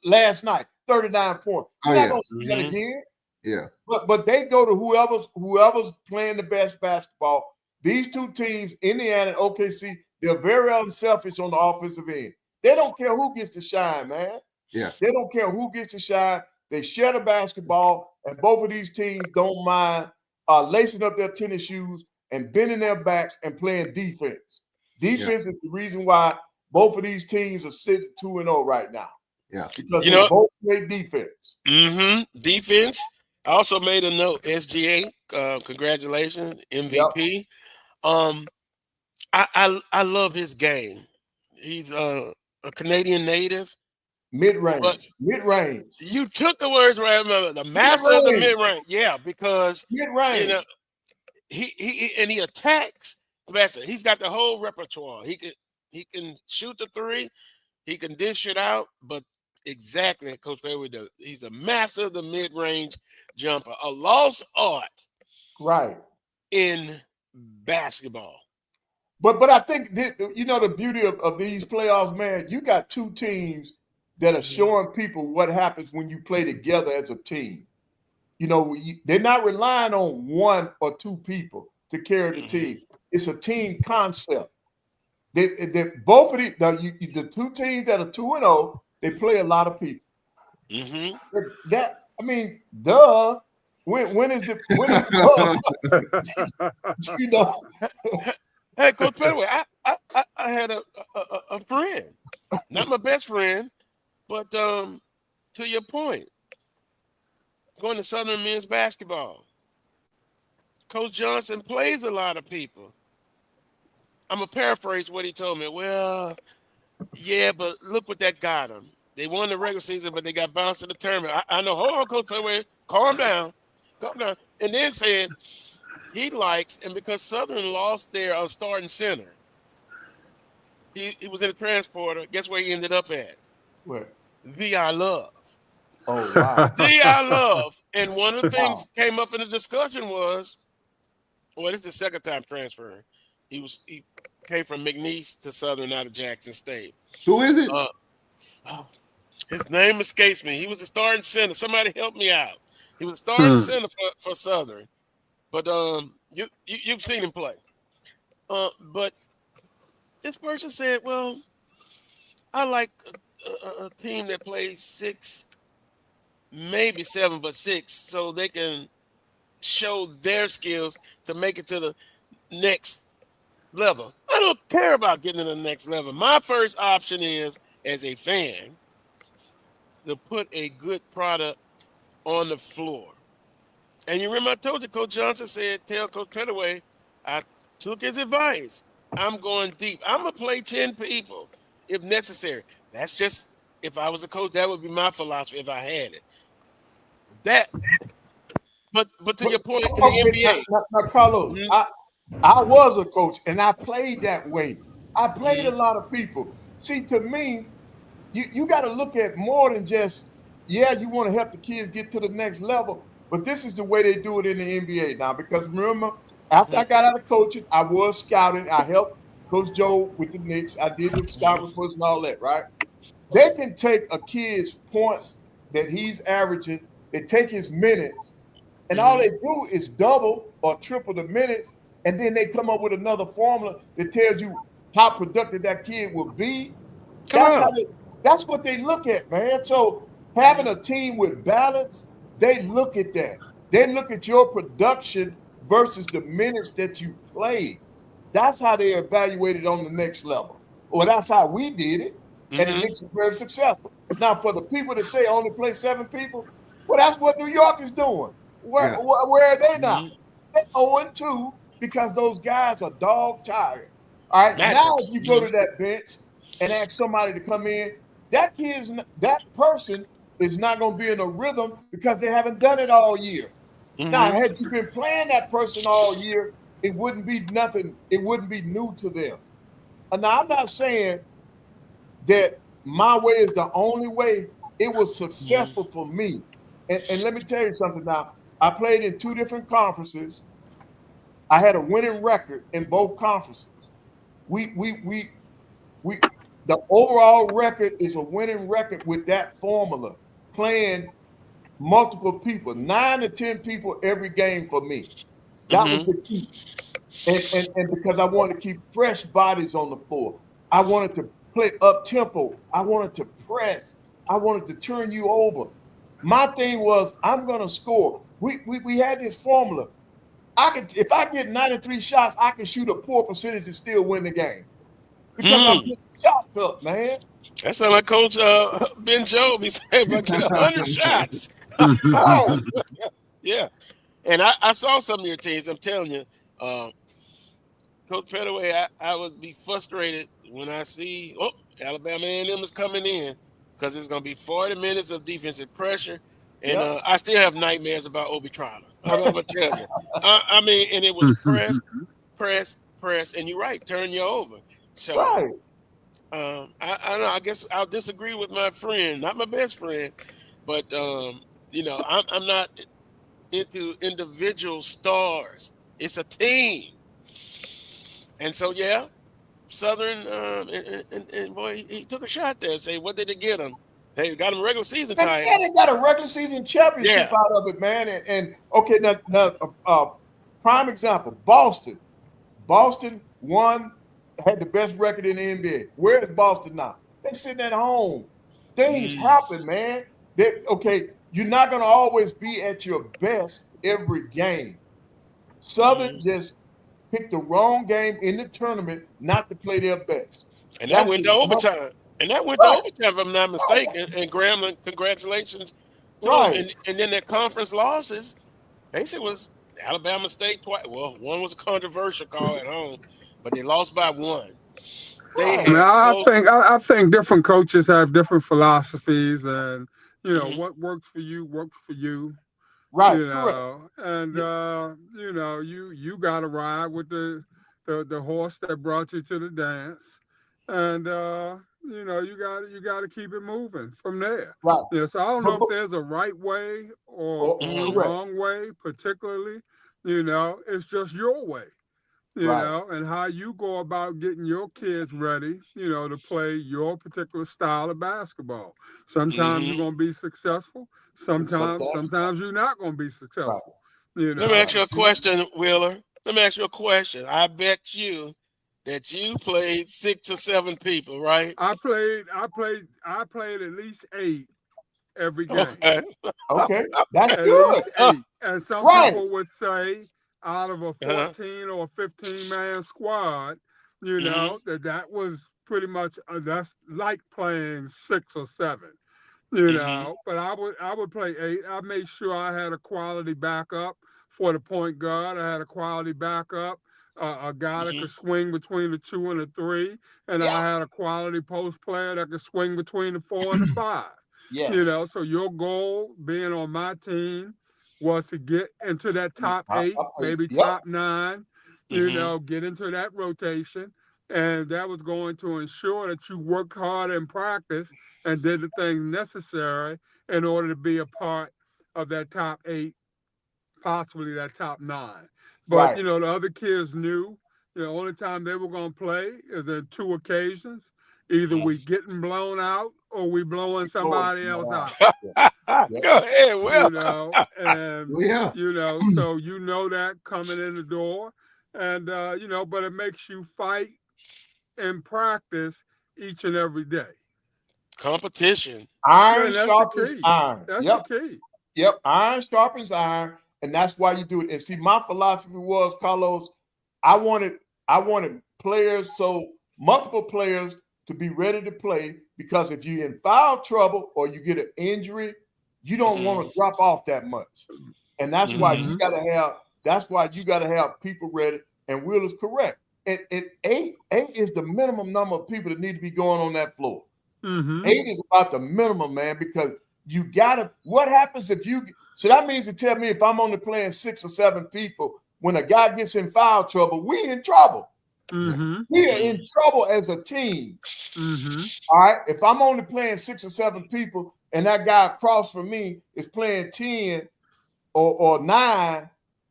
last night, 39 points. You're not going to see that again. Yeah. But they go to whoever's playing the best basketball. These two teams, Indiana and OKC, they're very unselfish on the offensive end. They don't care who gets to shine, man. Yeah. They don't care who gets to shine. They share the basketball, and both of these teams don't mind lacing up their tennis shoes and bending their backs and playing defense. Defense is the reason why both of these teams are sitting 2-0 right now. Yeah. Because they both play defense. Defense. I also made a note, SGA. Congratulations, MVP. Yep. I love his game. He's a Canadian native. Mid-range. You took the words right. The master of the mid-range. Yeah, because mid-range. He attacks the master. He's got the whole repertoire. He can shoot the three. He can dish it out. But exactly, Coach Pettaway does. He's a master of the mid-range jumper. A lost art. Right. In basketball. But I think the beauty of these playoffs, man, you got two teams that are showing people what happens when you play together as a team. They're not relying on one or two people to carry the team. It's a team concept. Both of the two teams that are 2-0, they play a lot of people. Duh. When is the Hey, Coach Pettaway, I had a friend, not my best friend, but to your point, going to Southern men's basketball. Coach Johnson plays a lot of people. I'm going to paraphrase what he told me. Well, yeah, but look what that got them. They won the regular season, but they got bounced in the tournament. I know. Hold on, Coach Pettaway. Calm down. And then said he likes, and because Southern lost their starting center, he was in a transporter. Guess where he ended up at? Where? VI Love. Oh, wow. VI Love. And one of the things came up in the discussion was, this is the second time transferring. He came from McNeese to Southern out of Jackson State. Who is it? His name escapes me. He was a starting center. Somebody help me out. He was a starting center for Southern. But you've seen him play. But this person said, well, I like a team that plays 6, maybe 7, but 6, so they can show their skills to make it to the next level. I don't care about getting to the next level. My first option is, as a fan, to put a good product on the floor. And you remember I told you, Coach Johnson said, tell Coach Pettaway, I took his advice. I'm going deep. I'm going to play 10 people if necessary. That's just, if I was a coach, that would be my philosophy if I had it. But to your point, in the NBA. Now, Carlos, I was a coach, and I played that way. I played a lot of people. See, to me, you got to look at more than just, you want to help the kids get to the next level, but this is the way they do it in the NBA now. Because remember, after I got out of coaching, I was scouting. I helped Coach Joe with the Knicks. I did the scout reports and all that, right? They can take a kid's points that he's averaging, they take his minutes, and all they do is double or triple the minutes, and then they come up with another formula that tells you how productive that kid will be. That's what they look at, man. So having a team with balance, they look at that. They look at your production versus the minutes that you played. That's how they evaluate it on the next level. Or that's how we did it. and it makes it very successful. Now, for the people that say only play 7 people, well, that's what New York is doing. Where are they now? They're 0-2 because those guys are dog tired. All right, now if you go to that bench and ask somebody to come in, that person is not going to be in a rhythm because they haven't done it all year. Now, had you been playing that person all year, it wouldn't be nothing. It wouldn't be new to them. And now, I'm not saying that my way is the only way. It was successful for me. And let me tell you something now. I played in 2 different conferences. I had a winning record in both conferences. The overall record is a winning record with that formula, playing multiple people, 9 to 10 people every game for me. That was the key. And because I wanted to keep fresh bodies on the floor. I wanted to play up tempo. I wanted to press. I wanted to turn you over. My thing was, I'm going to score. We had this formula. If I get 93 shots, I can shoot a poor percentage and still win the game. Because I'm getting shots up, man. That sounds like Coach Ben Jobe. He said, if I get 100 shots. Yeah. And I saw some of your teams. I'm telling you, Coach Pettaway, I would be frustrated when I see, Alabama A&M is coming in, because it's going to be 40 minutes of defensive pressure. And I still have nightmares about Obi Trotter. I'm going to tell you. I mean, and it was press, and you're right, turn you over. So, I don't know. I guess I'll disagree with my friend, not my best friend, but, I'm not into individual stars. It's a team. And so, Southern, and boy, he took a shot there. Say, what did they get him? They got him a regular season title. Yeah, they got a regular season championship out of it, man. And okay, now, prime example, Boston. Boston had the best record in the NBA. Where is Boston now? They're sitting at home. Things happen, man. You're not going to always be at your best every game. Southern just picked the wrong game in the tournament not to play their best. And that went to overtime. And that went to overtime, if I'm not mistaken. And Graham, congratulations to them. And then their conference losses, basically was Alabama State twice. Well, one was a controversial call at home, but they lost by 1. I think different coaches have different philosophies, and what works for you works for you. Right. And you got to ride with the horse that brought you to the dance, and you got to keep it moving from there. Right. So I don't know if there's a right way or a wrong way, particularly. It's just your way. And how you go about getting your kids ready, to play your particular style of basketball. Sometimes you're going to be successful. Sometimes you're not going to be successful. Let me ask you a question, Wheeler. Let me ask you a question. I bet you that you played 6 or 7 people, right? I played at least 8 every game. Okay. That's at good. Least 8. And some people would say, out of a 14 or 15-man squad, that was pretty much that's like playing 6 or 7, But I would play 8. I made sure I had a quality backup for the point guard. I had a quality backup, a guy that could swing between the 2 and the 3, and I had a quality post player that could swing between the 4 and the 5. Yes. So your goal being on my team was to get into that top 8, maybe top 9, get into that rotation. And that was going to ensure that you worked hard in practice and did the things necessary in order to be a part of that top 8, possibly that top 9. But, the other kids knew the only time they were going to play is in 2 occasions. Either we getting blown out or we blowing somebody else out. Go ahead, Will. So that coming in the door, and but it makes you fight in practice each and every day. Competition. Iron sharpens iron. That's the key. Yep, iron sharpens iron, and that's why you do it. And see, my philosophy was, Carlos, I wanted players, so multiple players to be ready to play, because if you're in foul trouble or you get an injury, you don't want to drop off that much. And that's why you gotta have people ready. And Will is correct. Eight is the minimum number of people that need to be going on that floor. 8 is about the minimum, man, because you gotta. What happens if you? So that means to tell me if I'm only playing 6 or 7 people, when a guy gets in foul trouble, we in trouble. We are in trouble as a team. All right. If I'm only playing 6 or 7 people, and that guy across from me is playing 10 or 9,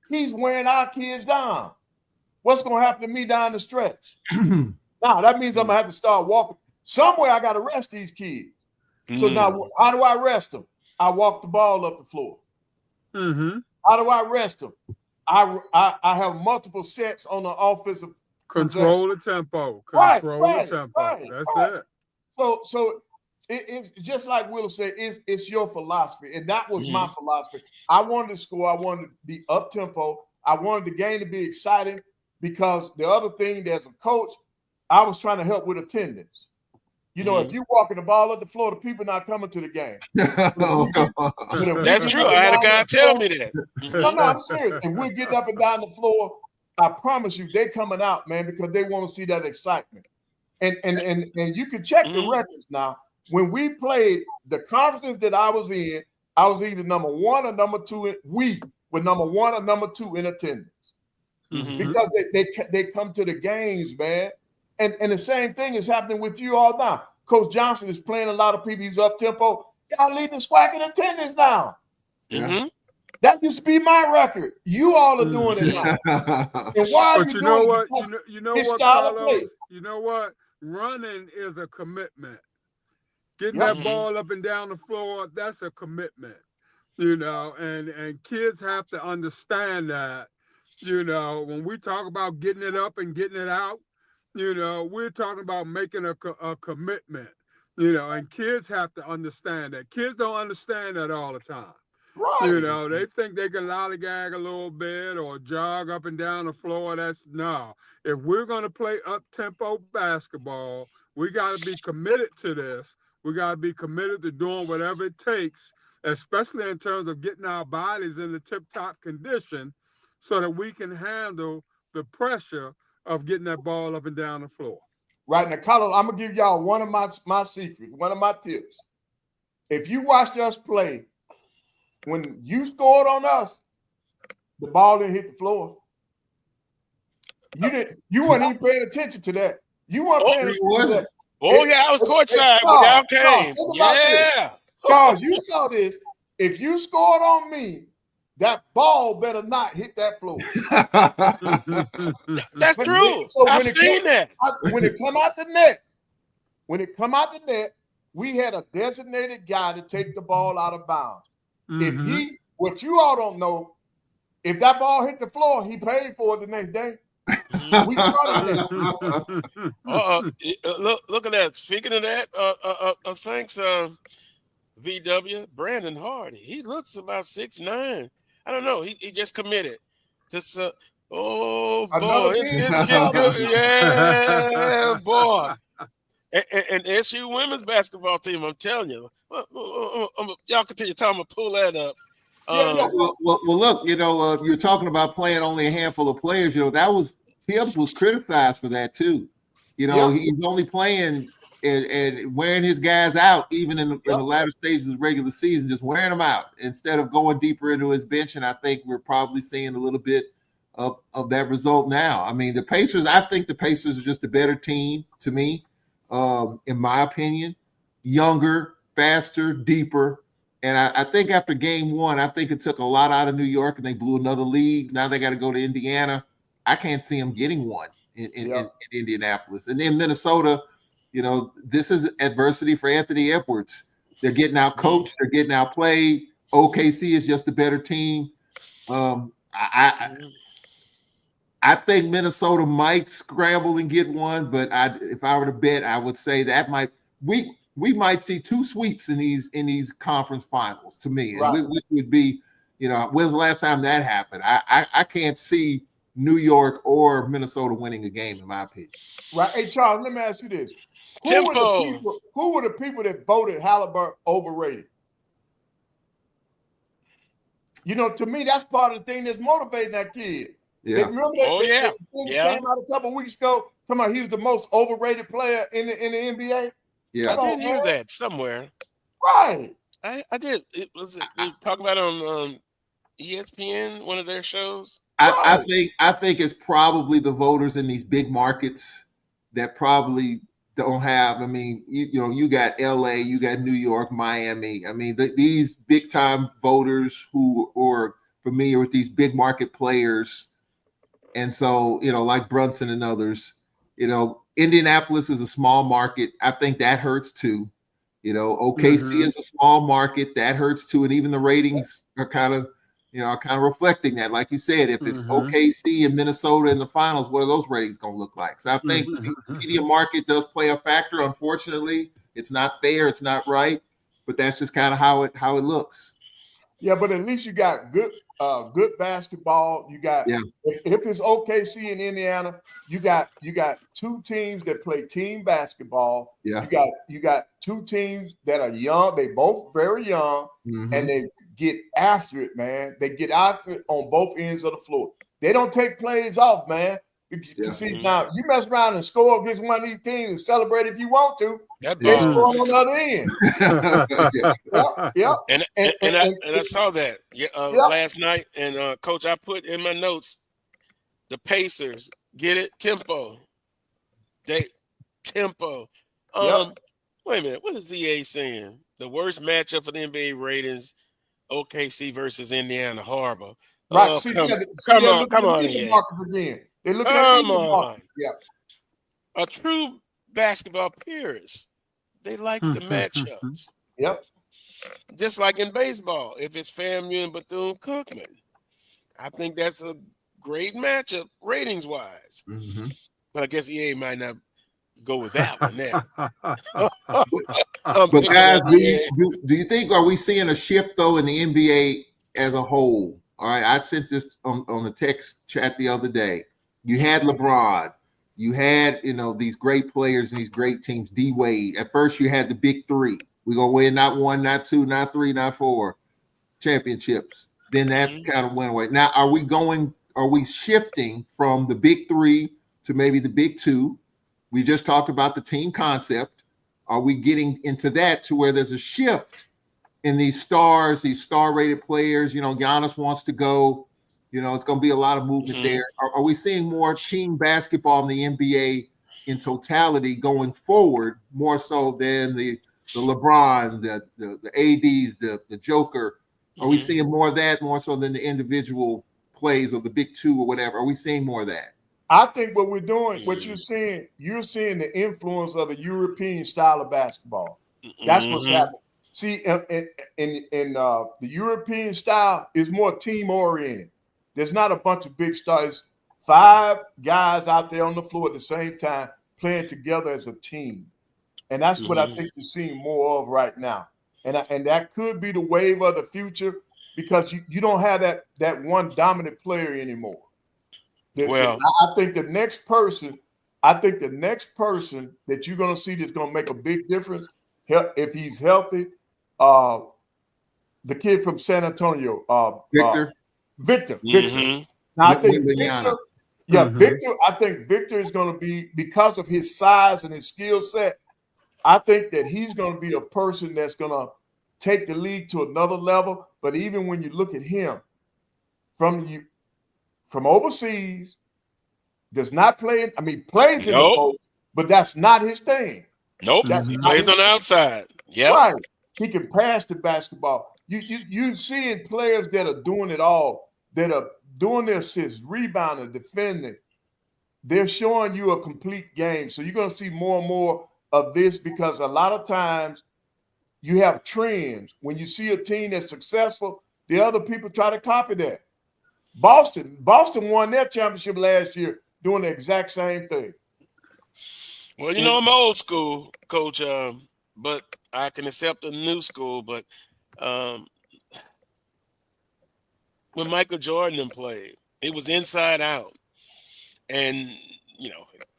he's wearing our kids down. What's going to happen to me down the stretch? Now, that means I'm going to have to start walking. Somewhere I got to rest these kids. So now, how do I rest them? I walk the ball up the floor. How do I rest them? I have multiple sets on the offensive Control the tempo. Control the tempo. That's it. So it's just like Will said, it's your philosophy. And that was my philosophy. I wanted to score. I wanted to be up tempo. I wanted the game to be exciting, because the other thing, as a coach, I was trying to help with attendance. You know, if you walking the ball up the floor, the people not coming to the game. That's true. I had a guy tell me that. No, I'm serious. And we're getting up and down the floor. I promise you, they're coming out, man, because they want to see that excitement. And you can check the records now. When we played the conferences that I was in, I was either number 1 or number 2. We were number 1 or number 2 in attendance. Because they come to the games, man. And the same thing is happening with you all now. Coach Johnson is playing a lot of people. He's up tempo. Y'all leading the SWAC in attendance now. That used to be my record. You all are doing it now. And why are you doing it? You know what, Carlos? You know what? Running is a commitment. Getting that ball up and down the floor, that's a commitment. You know, and kids have to understand that. You know, when we talk about getting it up and getting it out, you know, we're talking about making a commitment, you know, and kids have to understand that. Kids don't understand that all the time. Right. You know, they think they can lollygag a little bit or jog up and down the floor. No. If we're going to play up-tempo basketball, we got to be committed to this. We got to be committed to doing whatever it takes, especially in terms of getting our bodies in the tip-top condition so that we can handle the pressure of getting that ball up and down the floor. Right. Now, Carlos, I'm going to give y'all one of my secrets, one of my tips. If you watched us play, when you scored on us, the ball didn't hit the floor. You weren't even paying attention to that. You weren't paying attention to that. I was courtside when y'all came. Charles, you saw this. If you scored on me, that ball better not hit that floor. That's true. So I've seen that. When it come out the net, we had a designated guy to take the ball out of bounds. What you all don't know, if that ball hit the floor, he paid for it the next day. We started that. Look at that. Speaking of that, thanks, VW, Brandon Hardy. He looks about 6'9". I don't know. He just committed. Just boy, it's getting good. Yeah, boy. And SU women's basketball team, I'm telling you. Y'all continue talking. I'm gonna pull that up. Well, look, you know, you're talking about playing only a handful of players. You know, Tibbs was criticized for that too. You know, he's only playing and wearing his guys out, even in the latter stages of regular season, just wearing them out instead of going deeper into his bench. And I think we're probably seeing a little bit of that result now. I mean, I think the Pacers are just a better team to me, in my opinion. Younger, faster, deeper. And I think after game 1, I think it took a lot out of New York and they blew another lead. Now they got to go to Indiana. I can't see them getting one in Indianapolis. And then Minnesota, you know, this is adversity for Anthony Edwards. They're getting out coached. They're getting out played. OKC is just a better team. I think Minnesota might scramble and get one, but if I were to bet, I would say that we might see 2 sweeps in these conference finals to me, which would be, you know, when's the last time that happened? I can't see New York or Minnesota winning a game, in my opinion. Right. Hey, Charles, let me ask you this. Tempo. Who were the people that voted Halliburton overrated? You know, to me, that's part of the thing that's motivating that kid. Yeah. Remember that thing Yeah. that came out a couple of weeks ago? Talking about he was the most overrated player in the NBA. Yeah. I did hear that somewhere. Right. I did. It was they talk about it on ESPN, one of their shows. I think it's probably the voters in these big markets that probably don't have. I mean, you got LA, you got New York, Miami. I mean, these big time voters who are familiar with these big market players, and so like Brunson and others. Indianapolis is a small market. I think that hurts too. OKC is a small market that hurts too, and even the ratings are kind of reflecting that. Like you said, if it's OKC and Minnesota in the finals, what are those ratings going to look like? So I think the media market does play a factor. Unfortunately, it's not fair, it's not right, but that's just kind of how it looks. Yeah, but at least you got good basketball. You got if it's OKC in Indiana, you got two teams that play team basketball. Yeah. You got two teams that are young. They both very young, and they get after it, man. They get after it on both ends of the floor. They don't take plays off, man. You see, now you mess around and score against one of these teams and celebrate if you want to. They score on the other end. And I saw that last night. And Coach, I put in my notes the Pacers. Get it? Tempo. Tempo. Wait a minute. What is ZA saying? The worst matchup for the NBA ratings, OKC versus Indiana. Horrible. Right. Come on. Again. They're looking at the market. Yeah. A true basketball purist. They likes the matchups. Yep. Just like in baseball, if it's FAMU and Bethune-Cookman, I think that's a great matchup ratings-wise. But I guess EA might not go with that one now. But guys, do you think, are we seeing a shift though in the NBA as a whole? All right, I sent this on the text chat the other day. You had LeBron, you had these great players and these great teams. D Wade. At first, you had the big three. We're gonna win not one, not two, not three, not four championships. Then that kind of went away. Now, are we shifting from the big three to maybe the big two? We just talked about the team concept. Are we getting into that to where there's a shift in these stars, these star-rated players? Giannis wants to go. It's going to be a lot of movement there. Are we seeing more team basketball in the NBA in totality going forward, more so than the LeBron, the ADs, the Joker? Are we seeing more of that, more so than the individual plays of the big two or whatever? Are we seeing more of that? I think what we're doing, what you're seeing the influence of a European style of basketball. That's what's happening. See, in the European style is more team oriented. There's not a bunch of big stars. 5 guys out there on the floor at the same time playing together as a team, and that's what I think you're seeing more of right now. And that could be the wave of the future because you don't have that one dominant player anymore. I think the next person that you're going to see that's going to make a big difference, if he's healthy, the kid from San Antonio, Victor. Now I think Victor, Victor. I think Victor is going to be, because of his size and his skill set. I think that he's going to be a person that's going to take the league to another level. But even when you look at him from overseas, does not play. Plays in the post, but that's not his thing. Nope. He plays on the outside. Yeah. Right. He can pass the basketball. You're seeing players that are doing it all, that are doing their assists, rebounding, defending. They're showing you a complete game. So you're going to see more and more of this, because a lot of times you have trends. When you see a team that's successful, the other people try to copy that. Boston won their championship last year doing the exact same thing. Well, I'm old school, Coach, but I can accept the new school. But when Michael Jordan played, it was inside out. And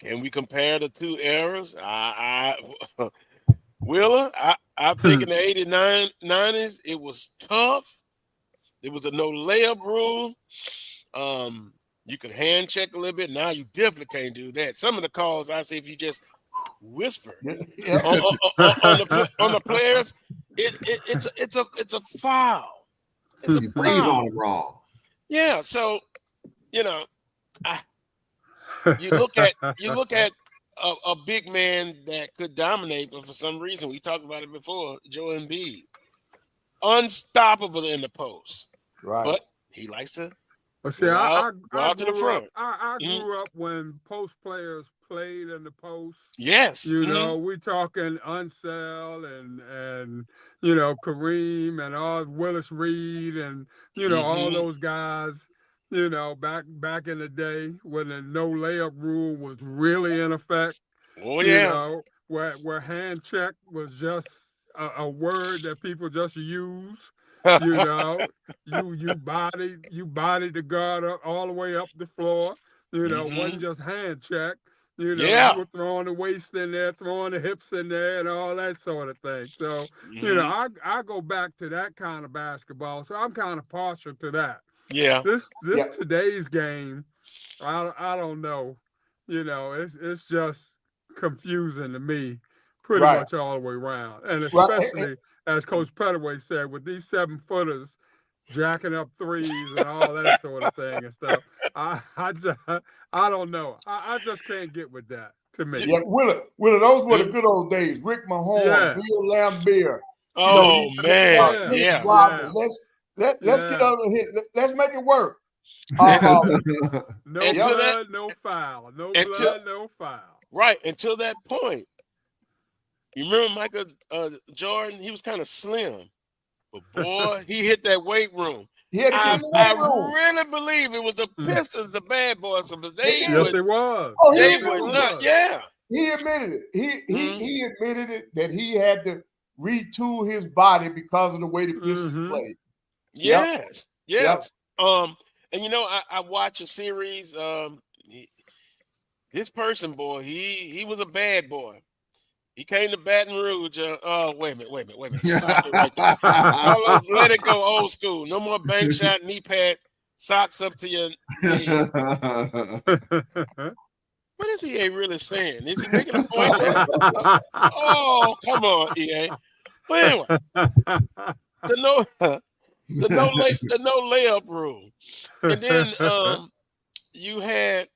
can we compare the two eras? Wheeler, I think in the 89, 90s, it was tough. There was a no layup rule. You could hand check a little bit. Now you definitely can't do that. Some of the calls I say, if you just whisper on the players, it's a foul. It's a You breathe foul. on them wrong. Yeah. So you look at a big man that could dominate, but for some reason we talked about it before. Joe Embiid, unstoppable in the post, Right. but he likes to. But see, go I out to the front. I grew up when post players played in the post. Yes. We talking Unseld and Kareem and all Willis Reed and all those guys. Back in the day when the no layup rule was really in effect. Oh yeah. Where hand check was just a word that people just use. You bodied the guard up all the way up the floor. Wasn't just hand check. You were throwing the waist in there, throwing the hips in there, and all that sort of thing. So, I go back to that kind of basketball. So I'm kind of partial to that. Yeah. This today's game, I don't know. It's just confusing to me, pretty much all the way around, and especially as Coach Pettaway said, with these 7-footers jacking up threes and all that sort of thing and stuff. I don't know. I just can't get with that. To me, yeah, Willa, those were the good old days. Rick Mahorn, Bill Lambert. Oh man, yeah. Let's get over here. Let's make it work. No blood, no foul. No blood, no foul. Right, until that point. You remember Michael Jordan? He was kind of slim. But boy, he hit that weight room. I really believe it was the Pistons, the bad boys. But it was. Oh, they would not. Yeah. He admitted it. He admitted it that he had to retool his body because of the way the Pistons played. Yes. Yes. Yep. And I watch a series. This person, boy, he was a bad boy. He came to Baton Rouge. Wait a minute. Stop it right there. Let it go old school. No more bank shot, knee pad, socks up to your knees. What is EA really saying? Is he making a point? Oh, come on, EA. But anyway, the no layup rule. And then you had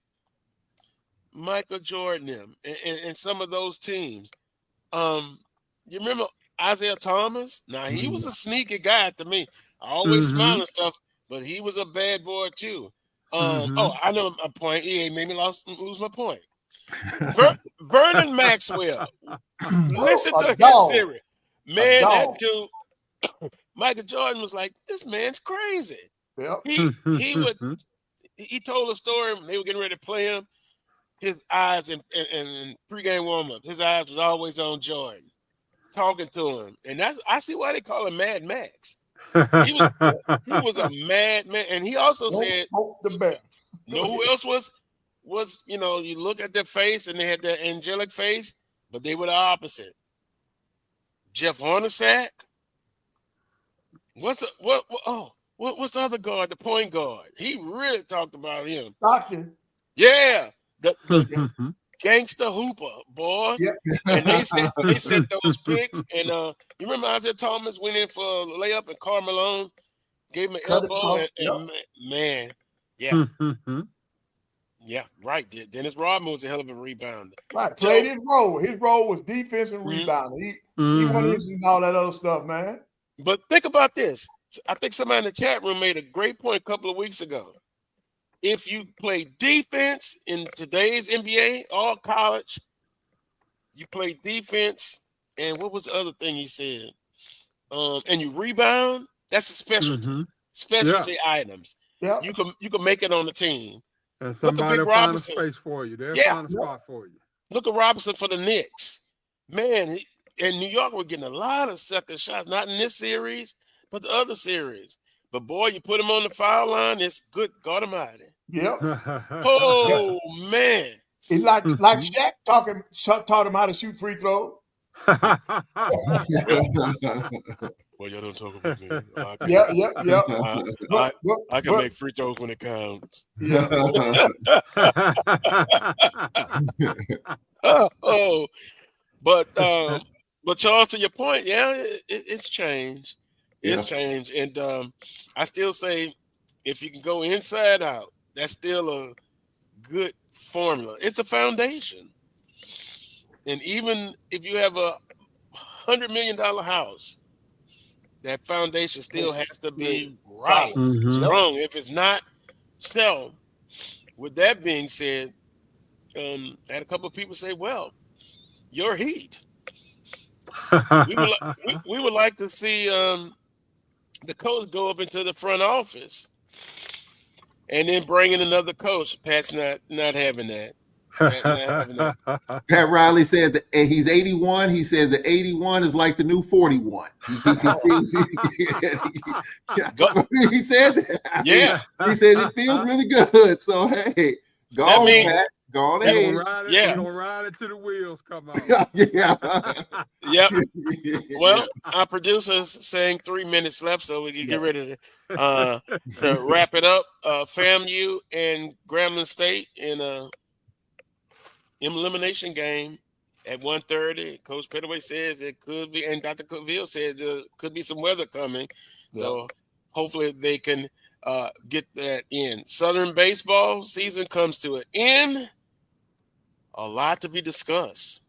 Michael Jordan and some of those teams. You remember Isaiah Thomas? Now he was a sneaky guy to me. I always smile and stuff, but he was a bad boy too. Oh, I know my point. EA made me lose my point. Vernon Maxwell. Listen to his series. Man, that dude, Michael Jordan was like, this man's crazy. Yep. He told a story. They were getting ready to play him. His eyes in pregame warm-up, his eyes was always on Jordan, talking to him. And I see why they call him Mad Max. He was a mad man. And he also said, who else was, you look at their face and they had that angelic face, but they were the opposite. Jeff Hornacek. What's the other guard, the point guard? He really talked about him. Stockton. Yeah. The gangster hooper, boy. Yep. And they set those picks. And you remember Isaiah Thomas went in for a layup and Karl Malone gave him an elbow. And man, yeah. Yeah, right. Dennis Rodman was a hell of a rebounder. Right, played his role. His role was defense and rebounding. He wasn't using all that other stuff, man. But think about this. I think somebody in the chat room made a great point a couple of weeks ago. If you play defense in today's NBA, all college, you play defense, and what was the other thing you said? And you rebound, that's a specialty items. Yeah. You can make it on the team. And somebody will find a space for you. They'll find a spot for you. Look at Robinson for the Knicks. Man, in New York, we're getting a lot of second shots, not in this series, but the other series. But boy, you put him on the foul line, it's good God Almighty. Yep. Oh man. It's like Shaq taught him how to shoot free throws. Well, y'all don't talk about me. Yeah. I can make free throws when it counts. Yeah. But Charles, to your point, yeah, it's changed. It's changed, and I still say if you can go inside out, that's still a good formula. It's a foundation, and even if you have a $100 million house, that foundation still has to be right, strong. If it's not, so with that being said, I had a couple of people say, "Well, your Heat." we would like to see the coach go up into the front office and then bring in another coach. Pat's not having that. Pat Riley said that he's 81. He said the 81 is like the new 41. He said that. Yeah. He said it feels really good. So, hey, go on, Pat. Go on ahead. We're gonna ride it till the wheels come out. Yeah. Yep. Well, our producer's saying 3 minutes left, so we can get ready to wrap it up. FAMU and Grambling State in a elimination game at 1:30. Coach Pettaway says it could be, and Dr. Cavill said there could be some weather coming. So hopefully they can get that in. Southern baseball season comes to an end. A lot to be discussed.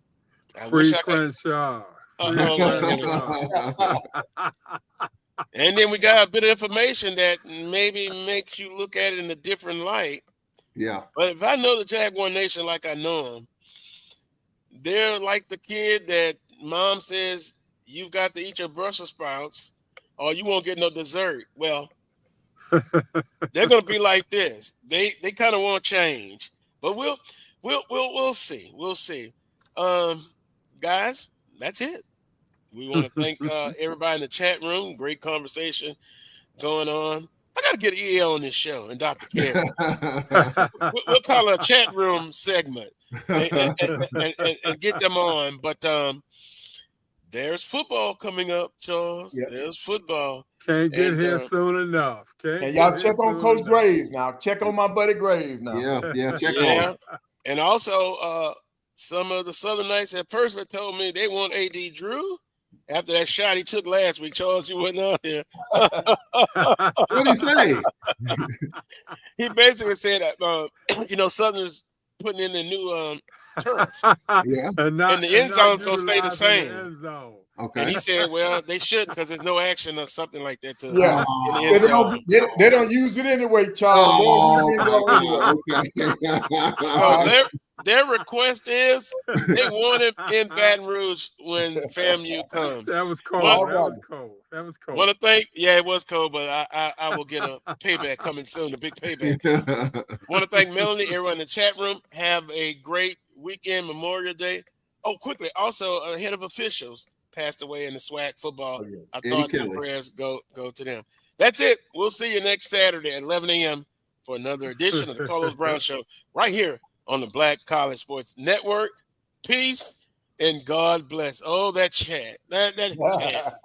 Free Crenshaw. And then we got a bit of information that maybe makes you look at it in a different light. Yeah. But if I know the Jaguar Nation like I know them, they're like the kid that mom says, you've got to eat your Brussels sprouts or you won't get no dessert. Well, they're going to be like this. They kind of want change. But we'll see. We'll see. Guys, that's it. We want to thank everybody in the chat room. Great conversation going on. I got to get EL on this show and Dr. Karen. We'll call it a chat room segment and get them on. But there's football coming up, Charles. Yep. There's football. Can't get here soon enough. And y'all check on Coach Graves now. Check on my buddy Graves now. Check on. And also, some of the Southern Knights have personally told me they want AD Drew after that shot he took last week. Charles, you wasn't on here. What did he say? He basically said, Southern's putting in the new turf. And the end zone's going to stay the same. Okay. And he said, well, they shouldn't because there's no action or something like that. They don't use it anyway, Charles. So their request is they want it in Baton Rouge when FAMU comes. That was cold. That was cold. Want to thank? Yeah, it was cold, but I will get a payback coming soon, a big payback. Want to thank Melanie, everyone in the chat room. Have a great weekend, Memorial Day. Oh, quickly, also a head of officials passed away in the SWAC football. Our thoughts and prayers go to them. That's it. We'll see you next Saturday at 11 a.m. for another edition of the Carlos Brown Show right here on the Black College Sports Network. Peace and God bless. Oh, that chat. That chat.